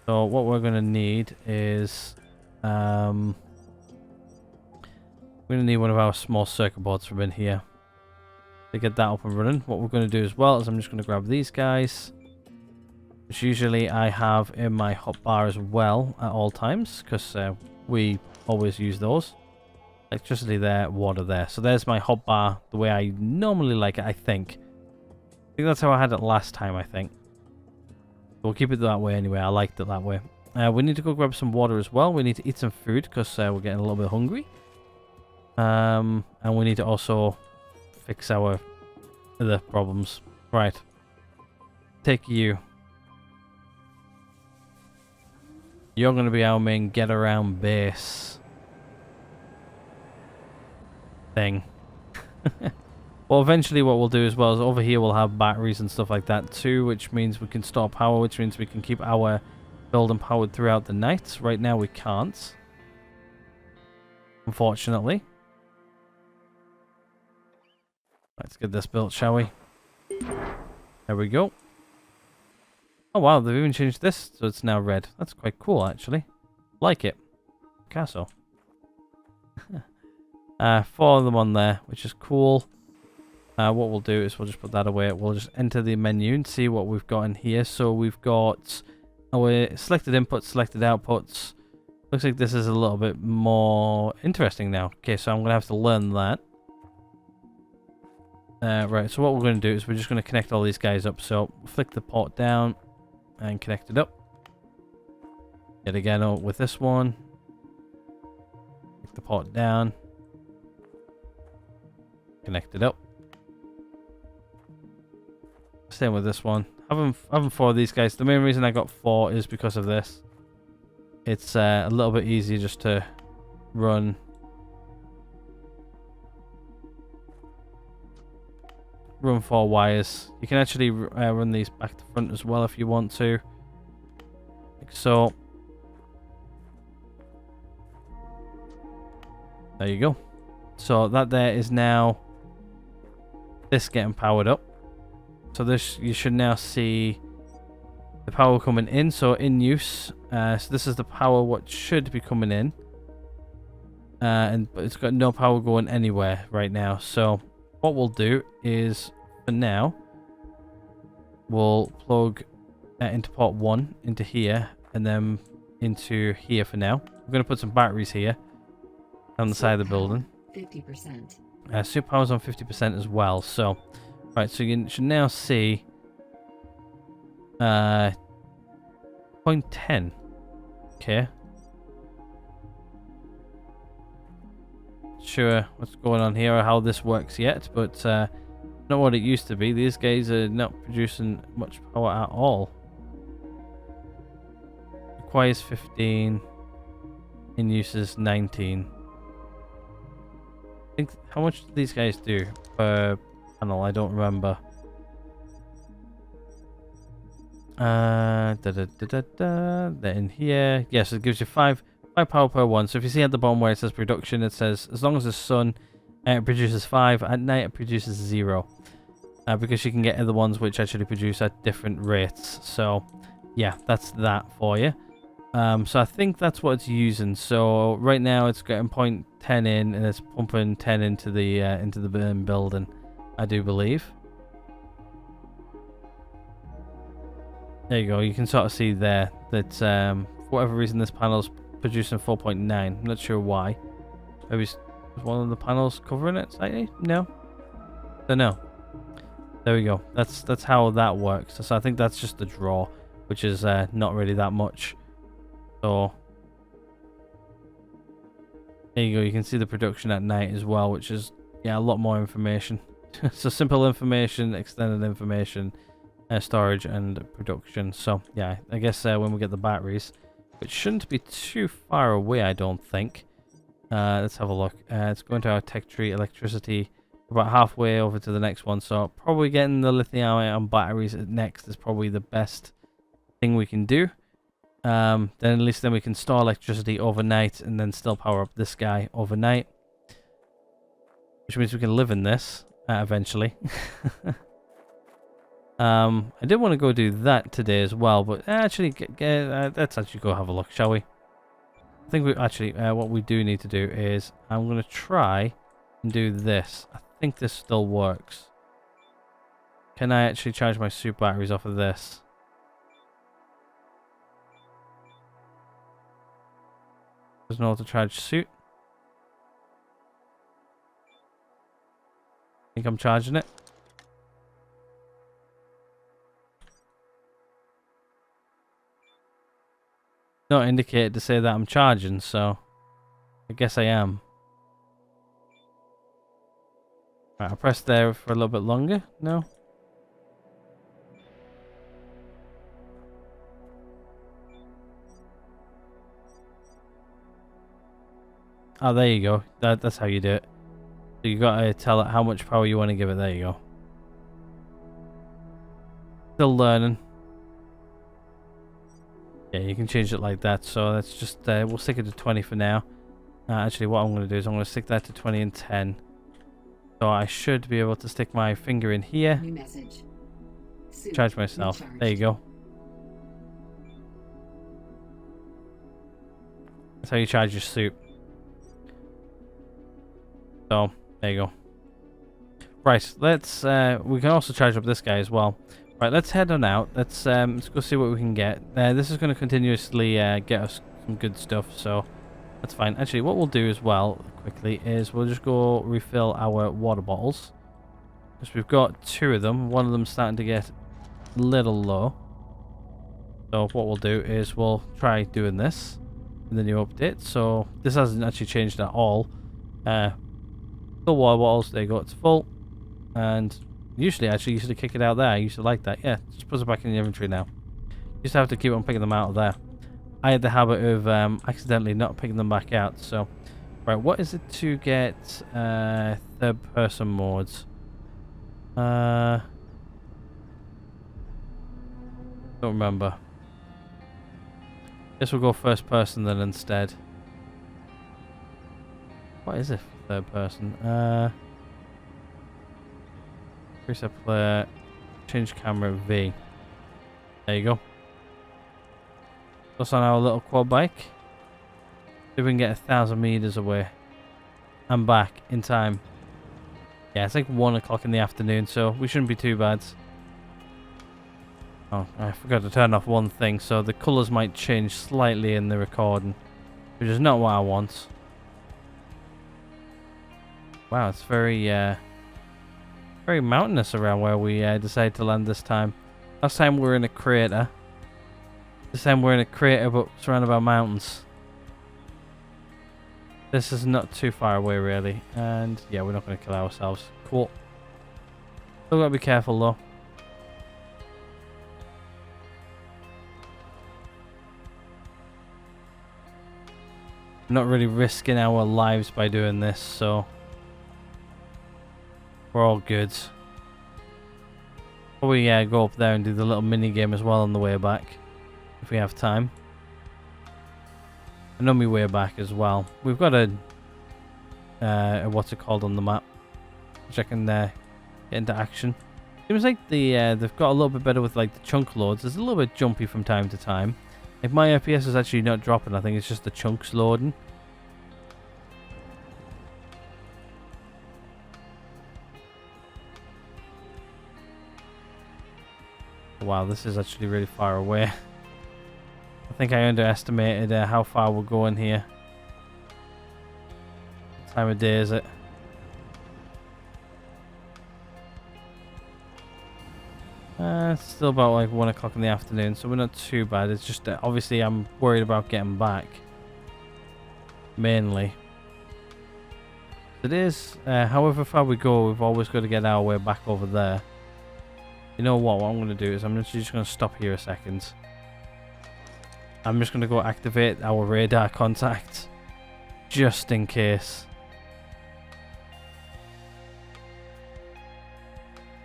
So what we're going to need is we're going to need one of our small circuit boards from in here to get that up and running. What we're going to do as well is I'm just going to grab these guys, which usually I have in my hotbar as well at all times, because we always use those. Electricity there, water there. So there's my hotbar the way I normally like it, I think. I think that's how I had it last time, I think. We'll keep it that way anyway. I liked it that way. We need to go grab some water as well. We need to eat some food because we're getting a little bit hungry. And we need to also fix our other problems. Right. Take you. You're going to be our main get around base thing. Well, eventually what we'll do as well is over here we'll have batteries and stuff like that too, which means we can store power, which means we can keep our building powered throughout the night. Right now we can't, unfortunately. Let's get this built, shall we? There we go. Oh wow, they've even changed this, so it's now red. That's quite cool, actually. Like it. Picasso. 4 of them on there, which is cool. What we'll do is we'll just put that away. We'll just enter the menu and see what we've got in here. So we've got our selected inputs, selected outputs. Looks like this is a little bit more interesting now. Okay, so I'm going to have to learn that. Right, so what we're going to do is we're just going to connect all these guys up. So flick the port down and connect it up. Yet again with this one. Flick the port down. Connect it up. Same with this one. Having 4 of these guys. The main reason I got 4 is because of this. It's a little bit easier just to run. Run 4 wires. You can actually run these back to front as well if you want to. Like so. There you go. So that there is now this getting powered up. So this, you should now see the power coming in. So in use. So this is the power what should be coming in. But it's got no power going anywhere right now. So what we'll do is, for now, we'll plug into port 1 into here and then into here for now. We're going to put some batteries here on the side of the building. 50%. Super power's on 50% as well. So, right, so you should now see 0.10. Okay. Sure what's going on here or how this works yet, but not what it used to be. These guys are not producing much power at all. Requires 15. In use is 19. I think, how much do these guys do per panel? I don't remember. They're in here. Yes, it gives you 5 power per one. So if you see at the bottom where it says production, it says as long as the sun it produces 5, at night it produces 0. Because you can get other ones which actually produce at different rates. So yeah, that's that for you. So I think that's what it's using. So right now it's getting 0.10 in and it's pumping 10 into the building, I do believe. There you go. You can sort of see there that for whatever reason this panel's producing 4.9. I'm not sure why. Maybe is one of the panels covering it slightly? No. Don't know. There we go. That's how that works. So I think that's just the draw, which is not really that much. So there you go. You can see the production at night as well, which is a lot more information. So simple information, extended information, storage and production. So yeah, I guess when we get the batteries, which shouldn't be too far away, I don't think. Let's have a look. It's going to our tech tree, electricity, about halfway over to the next one. So probably getting the lithium-ion batteries next is probably the best thing we can do. Then at least then we can store electricity overnight and then still power up this guy overnight, which means we can live in this eventually. I did want to go do that today as well, but actually let's actually go have a look, shall we? I think we actually what we do need to do is I'm going to try and do this. I think this still works. Can I actually charge my super batteries off of this? There's no auto charge suit. I think I'm charging it. Not indicated to say that I'm charging, so I guess I am. Right, I pressed there for a little bit longer. No. Oh, there you go. That's how you do it. So you got to tell it how much power you want to give it. There you go. Still learning. Yeah, you can change it like that. So that's just we'll stick it to 20 for now. Actually, what I'm going to do is I'm going to stick that to 20 and 10. So I should be able to stick my finger in here. New message. Charge myself. There you go. That's how you charge your suit. So there you go. Right, let's, we can also charge up this guy as well. Right, let's head on out. Let's go see what we can get. This is going to continuously get us some good stuff, so that's fine. Actually, what we'll do as well, quickly, is we'll just go refill our water bottles. Because we've got 2 of them. One of them's starting to get a little low. So what we'll do is we'll try doing this in the new update. So this hasn't actually changed at all. Full water bottles, there you go, it's full. And usually I actually used to kick it out there. I used to like that. Yeah, just put it back in the inventory now. Used to have to keep on picking them out of there. I had the habit of accidentally not picking them back out. So, right, what is it to get third person modes? Don't remember. Guess we'll go first person then instead. What is it for third person? Preset player, change camera V. There you go. That's on our little quad bike. See if we can get 1,000 meters away and back in time. Yeah, it's like 1 o'clock in the afternoon, so we shouldn't be too bad. Oh, I forgot to turn off one thing, so the colours might change slightly in the recording, which is not what I want. Wow, it's very, very mountainous around where we decided to land this time. Last time we were in a crater. This time we're in a crater, but surrounded by mountains. This is not too far away, really. And yeah, we're not going to kill ourselves. Cool. Still got to be careful, though. Not really risking our lives by doing this, so we're all good. Probably go up there and do the little mini game as well on the way back, if we have time. And on my way back as well, we've got a what's it called on the map, which I can get into action. Seems like they've got a little bit better with like the chunk loads. It's a little bit jumpy from time to time. Like my FPS is actually not dropping. I think it's just the chunks loading. Wow, this is actually really far away. I think I underestimated how far we're going here. What time of day is it? It's still about like 1 o'clock in the afternoon, so we're not too bad. It's just obviously I'm worried about getting back. Mainly. It is, however far we go, we've always got to get our way back over there. You know what I'm going to do is I'm just going to stop here a second. I'm just going to go activate our radar contact. Just in case.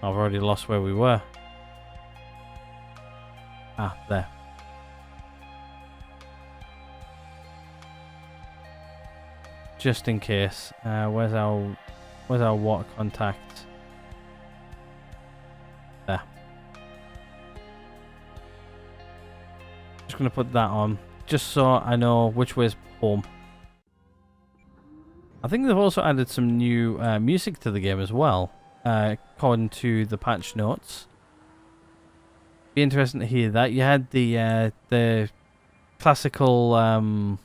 I've already lost where we were. Ah, there. Just in case. Where's our water contact? There. Just gonna put that on, just so I know which way's home. I think they've also added some new music to the game as well, according to the patch notes. Be interesting to hear that. You had the classical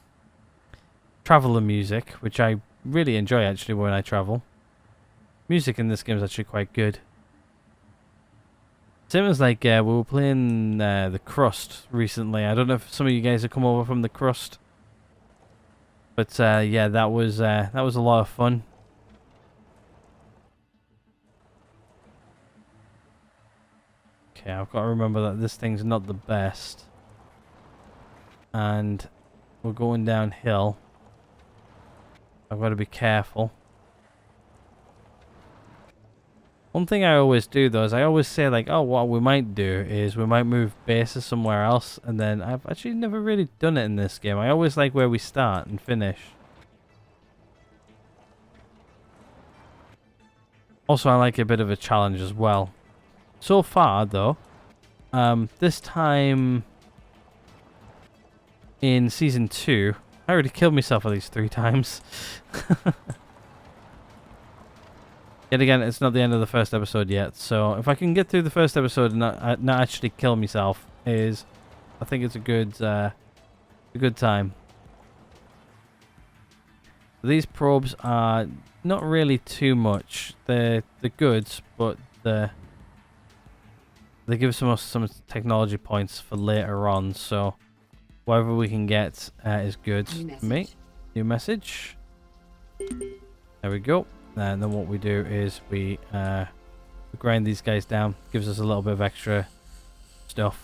traveler music, which I really enjoy actually when I travel. Music in this game is actually quite good. Same as like we were playing the Crust recently. I don't know if some of you guys have come over from the Crust, but yeah, that was a lot of fun. Okay, I've got to remember that this thing's not the best, and we're going downhill. I've got to be careful. One thing I always do though is I always say like, oh, what we might do is we might move bases somewhere else, and then I've actually never really done it in this game. I always like where we start and finish. Also, I like a bit of a challenge as well. So far though, this time in Season 2, I already killed myself at least 3 times. Yet again, it's not the end of the first episode yet, so if I can get through the first episode and not actually kill myself, I think it's a good time. These probes are not really too much. They're good, but they give us some technology points for later on. So whatever we can get is good for me. New message. There we go. And then what we do is we grind these guys down. Gives us a little bit of extra stuff.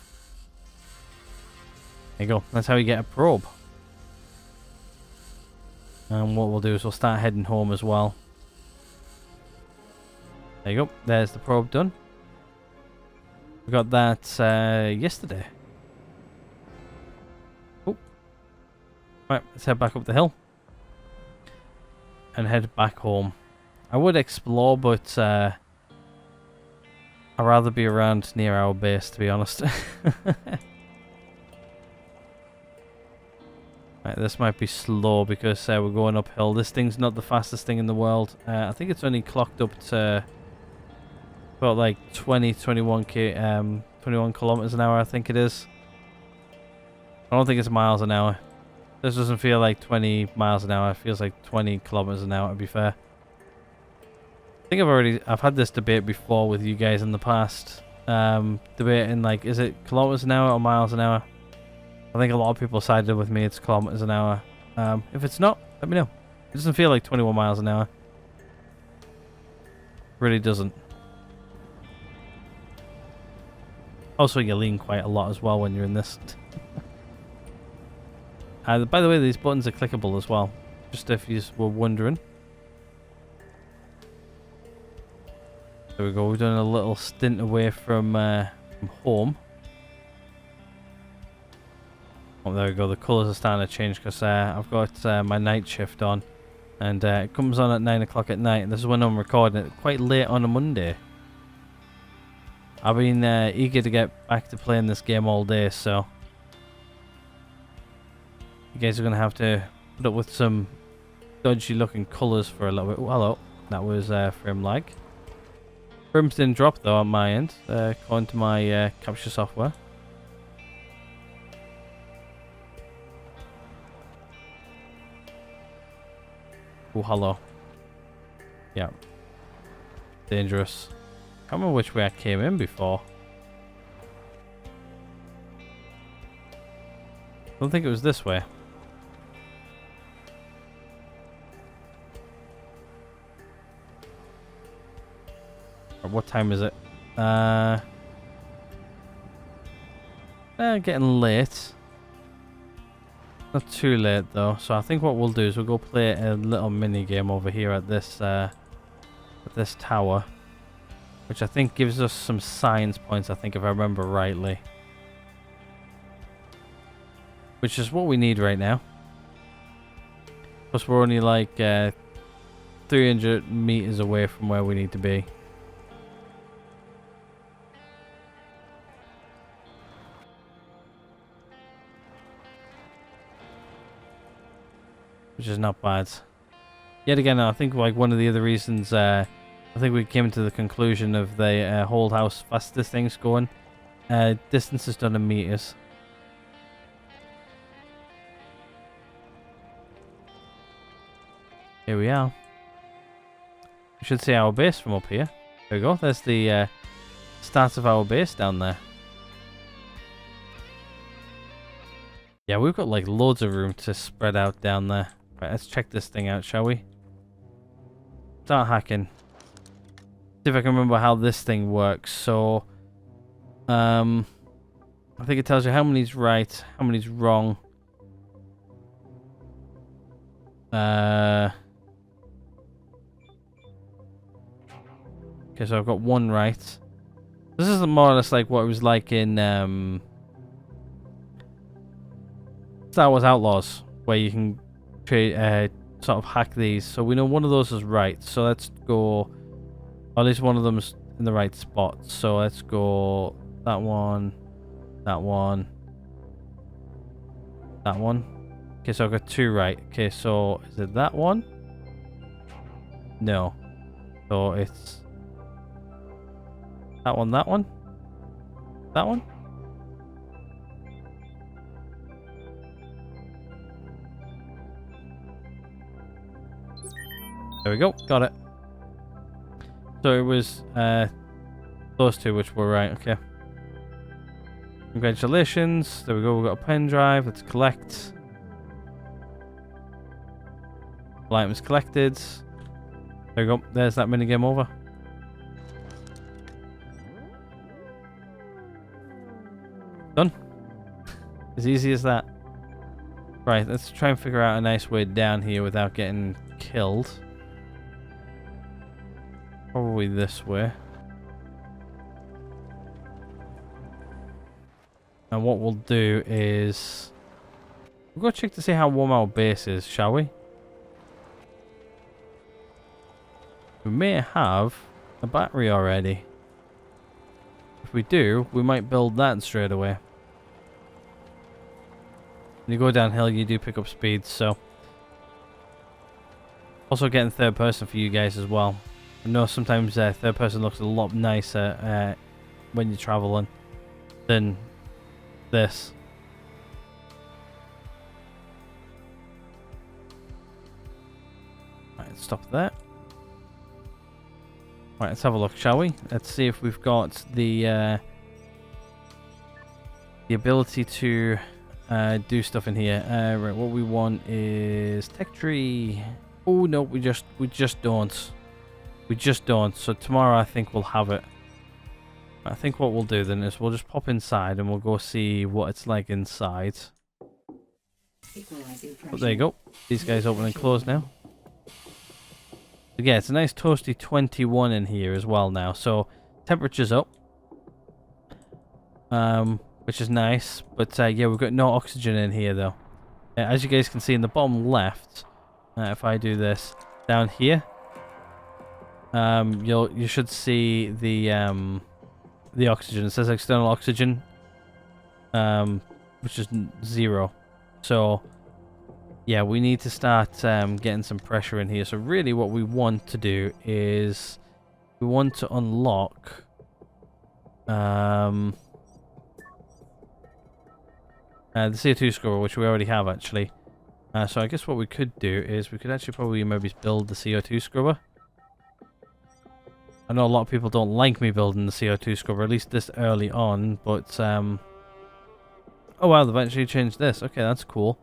There you go. That's how you get a probe. And what we'll do is we'll start heading home as well. There you go. There's the probe done. We got that yesterday. Oh. Right, let's head back up the hill. And head back home. I would explore, but I'd rather be around near our base, to be honest. Right, this might be slow because we're going uphill. This thing's not the fastest thing in the world. I think it's only clocked up to about like 21 kilometers an hour, I think it is. I don't think it's miles an hour. This doesn't feel like 20 miles an hour. It feels like 20 kilometers an hour, to be fair. I think I've had this debate before with you guys in the past. Debating like, is it kilometers an hour or miles an hour? I think a lot of people sided with me. It's kilometers an hour. If it's not, let me know. It doesn't feel like 21 miles an hour. Really doesn't. Also, you lean quite a lot as well when you're in this. By the way, these buttons are clickable as well. Just if you were wondering. There we go. We've done a little stint away from home. Oh, there we go. The colours are starting to change because I've got my night shift on. And it comes on at 9 o'clock at night. And this is when I'm recording it quite late on a Monday. I've been eager to get back to playing this game all day, so you guys are going to have to put up with some dodgy looking colours for a little bit. Oh, hello. That was frame lag. Frames didn't drop though on my end, according to my capture software. Oh, hello. Yeah. Dangerous. Can't remember which way I came in before. I don't think it was this way. What time is it? Getting late. Not too late though. So I think what we'll do is we'll go play a little mini game over here at this tower, which I think gives us some science points. I think if I remember rightly, which is what we need right now. Plus we're only like 300 meters away from where we need to be. Which is not bad. Yet again, I think like one of the other reasons I think we came to the conclusion of the whole house fastest things going. Distance is done in meters. Here we are. We should see our base from up here. There we go. There's the start of our base down there. Yeah, we've got like loads of room to spread out down there. Right, let's check this thing out, shall we? Start hacking. See if I can remember how this thing works. So, I think it tells you how many's right, how many's wrong. Okay, so I've got one right. This is more or less like what it was like in Star Wars Outlaws, where you can sort of hack these. So we know one of those is right. So let's go. Or at least one of them's in the right spot. So let's go that one, that one, that one. Okay, so I've got two right. Okay, so is it that one? No. So it's that one, that one, that one. There we go, got it. So it was those two which were right, okay. Congratulations, there we go, we've got a pen drive, let's collect. All items collected. There we go, there's that minigame over. Done. As easy as that. Right, let's try and figure out a nice way down here without getting killed. Probably this way. And what we'll do is we'll go check to see how warm our base is, shall we? We may have a battery already. If we do, we might build that straight away. When you go downhill, you do pick up speed, so. Also getting third person for you guys as well. I know sometimes third person looks a lot nicer when you're traveling than this. Right, stop there. Right, let's have a look, shall we? Let's see if we've got the ability to do stuff in here. Right, what we want is tech tree. Oh no, we just don't. We just don't. So tomorrow I think we'll have it. I think what we'll do then is we'll just pop inside and we'll go see what it's like inside. Oh, there you go. These guys open and close now. Yeah, it's a nice toasty 21 in here as well now. So temperature's up, which is nice. But yeah, we've got no oxygen in here though. As you guys can see in the bottom left, if I do this down here, you should see the oxygen. It says external oxygen, which is 0. So yeah, we need to start getting some pressure in here. So really what we want to do is we want to unlock the CO2 scrubber, which we already have actually. So I guess what we could do is we could actually probably maybe build the CO2 scrubber. I know a lot of people don't like me building the CO2 scrubber, at least this early on, but oh wow, they've actually changed this. Okay, that's cool.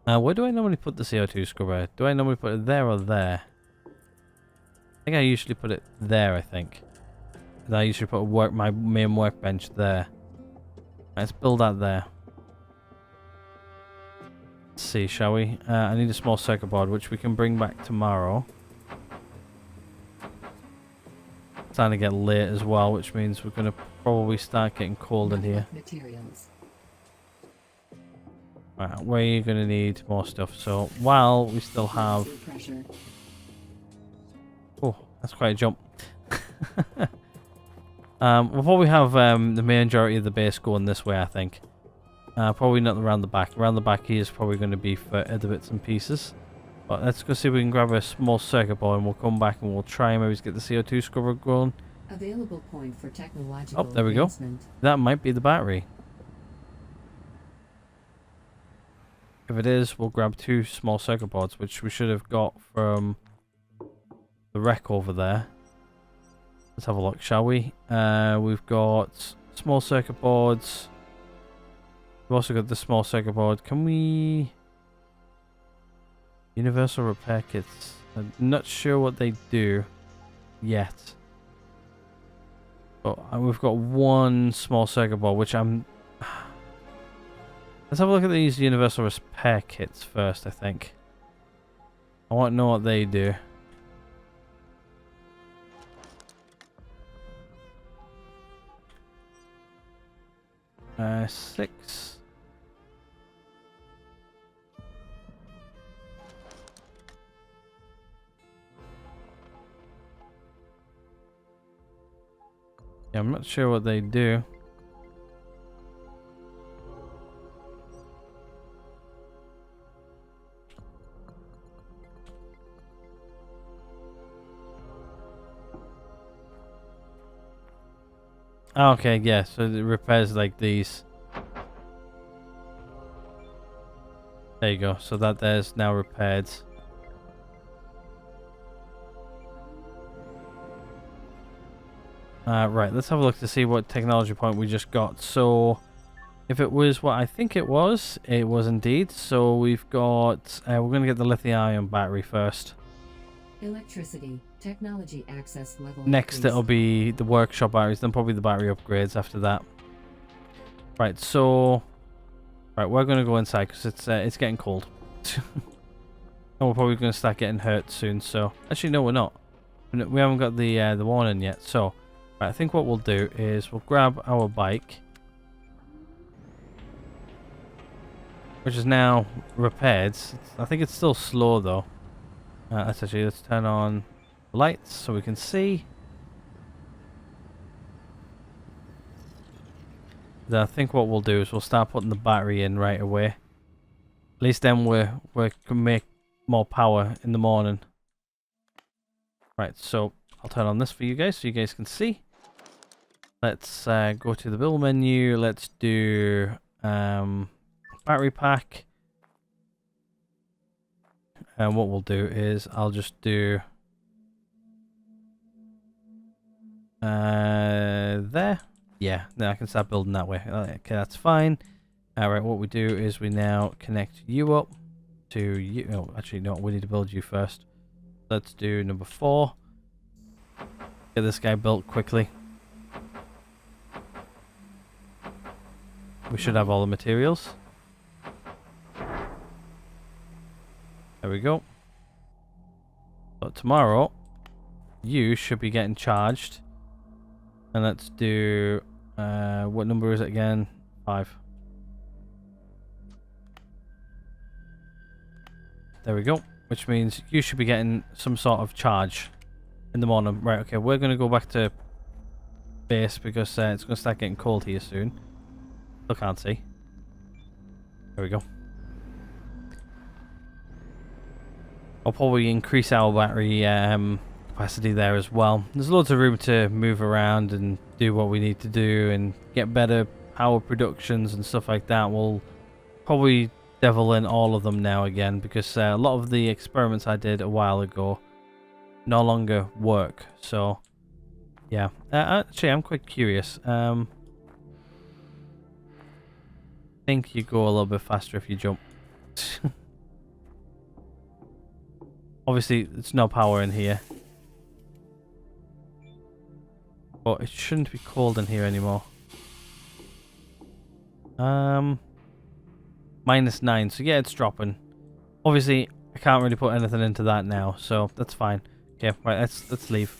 Where do I normally put the CO2 scrubber? Do I normally put it there or there? I think I usually put it there, I think. And I usually put my main workbench there. Let's build that there. Let's see, shall we? I need a small circuit board, which we can bring back tomorrow. It's starting to get late as well, which means we're going to probably start getting cold in here. Materials. Right, we're going to need more stuff. So while we still have... Oh, that's quite a jump. We'll probably have the majority of the base going this way, I think. Probably not around the back. Around the back here is probably going to be for other bits and pieces. But let's go see if we can grab a small circuit board and we'll come back and we'll try and maybe get the CO2 scrubber going. Available point for technological Oh, there we go. That might be the battery. If it is, we'll grab 2 small circuit boards, which we should have got from the wreck over there. Let's have a look, shall we? We've got small circuit boards. We've also got the small circuit board. Can we... Universal repair kits. I'm not sure what they do yet. But we've got 1 small circuit board, which I'm... Let's have a look at these universal repair kits first, I think. I want to know what they do. Uh, 6. Yeah, I'm not sure what they do. Oh, okay, yeah, so it repairs like these. There you go. So that there's now repaired. Right, let's have a look to see what technology point we just got. So, if it was what I think it was indeed. So we've got, we're going to get the lithium-ion battery first. Electricity, technology access level. Next increase. it'll be the workshop batteries, then probably the battery upgrades after that. Right, so, right, we're going to go inside because it's getting cold. And we're probably going to start getting hurt soon, so, actually no we're not. We haven't got the warning yet, so, right, I think what we'll do is we'll grab our bike, which is now repaired. I think it's still slow though. Let's turn on the lights so we can see. Then I think what we'll do is we'll start putting the battery in right away. At least then we can make more power in the morning. Right, so I'll turn on this for you guys so you guys can see. Let's go to the build menu. Let's do battery pack. And what we'll do is I'll just do there. Yeah, then I can start building that way. Okay, that's fine. Alright, what we do is we now connect you up to you. Oh, actually, no, we need to build you first. Let's do number 4. Get this guy built quickly. We should have all the materials. There we go. But tomorrow, you should be getting charged. And let's do, what number is it again? 5. There we go. Which means you should be getting some sort of charge in the morning. Right, okay, we're going to go back to base because it's going to start getting cold here soon. Still can't see. There we go. I'll probably increase our battery capacity there as well. There's loads of room to move around and do what we need to do and get better power productions and stuff like that. We'll probably devil in all of them now again because a lot of the experiments I did a while ago no longer work. So yeah, actually I'm quite curious. I think you go a little bit faster if you jump. Obviously, there's no power in here. But it shouldn't be cold in here anymore. -9, so yeah, it's dropping. Obviously, I can't really put anything into that now, so that's fine. Okay, right, let's leave.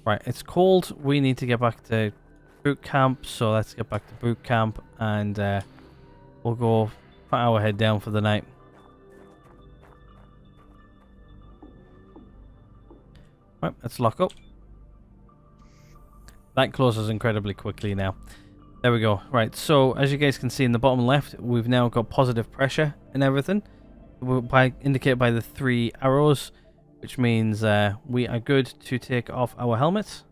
Right, it's cold. We need to get back to boot camp, so let's get back to boot camp and we'll go put our head down for the night. Right, let's lock up. That closes incredibly quickly now. There we go. Right, so as you guys can see in the bottom left, we've now got positive pressure and everything. Indicated by the 3 arrows, which means we are good to take off our helmets.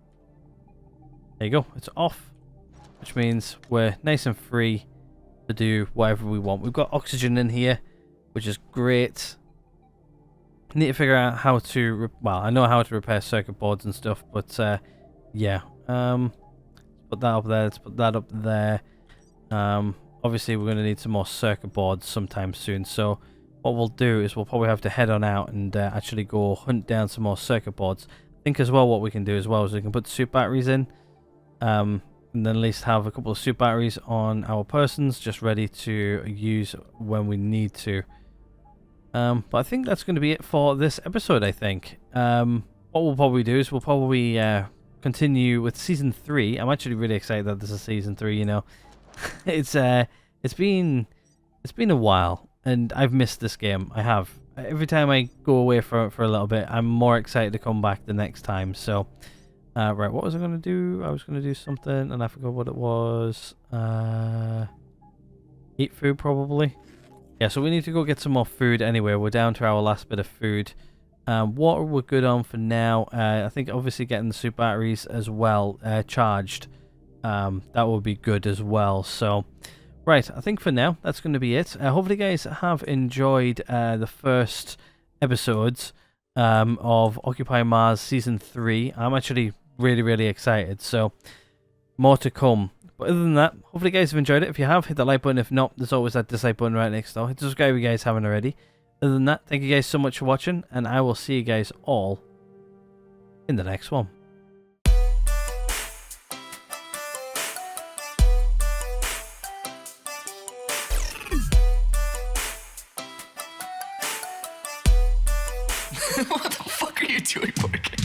There you go, it's off. Which means we're nice and free to do whatever we want. We've got oxygen in here, which is great. Need to figure out how to, well, I know how to repair circuit boards and stuff, but yeah. Put that up there, let's put that up there. Obviously we're going to need some more circuit boards sometime soon, so what we'll do is we'll probably have to head on out and actually go hunt down some more circuit boards. I think as well what we can do as well is we can put suit batteries in, and then at least have a couple of suit batteries on our persons just ready to use when we need to. But I think that's going to be it for this episode, I think. What we'll probably do is we'll probably continue with season 3. I'm actually really excited that this is season 3, you know. It's been a while and I've missed this game. I have. Every time I go away for a little bit, I'm more excited to come back the next time. So right, what was I going to do? I was going to do something and I forgot what it was. Eat food probably. Yeah, so we need to go get some more food anyway. We're down to our last bit of food. Water we're good on for now. I think obviously getting the super batteries as well charged. That will be good as well. So, right, I think for now that's going to be it. Hopefully, you guys have enjoyed the first episodes of Occupy Mars Season 3. I'm actually really excited. So, more to come. But other than that, hopefully, you guys have enjoyed it. If you have, hit the like button. If not, there's always that dislike button right next door. Hit subscribe if you guys haven't already. Other than that, thank you guys so much for watching, and I will see you guys all in the next one. What the fuck are you doing, Morgan?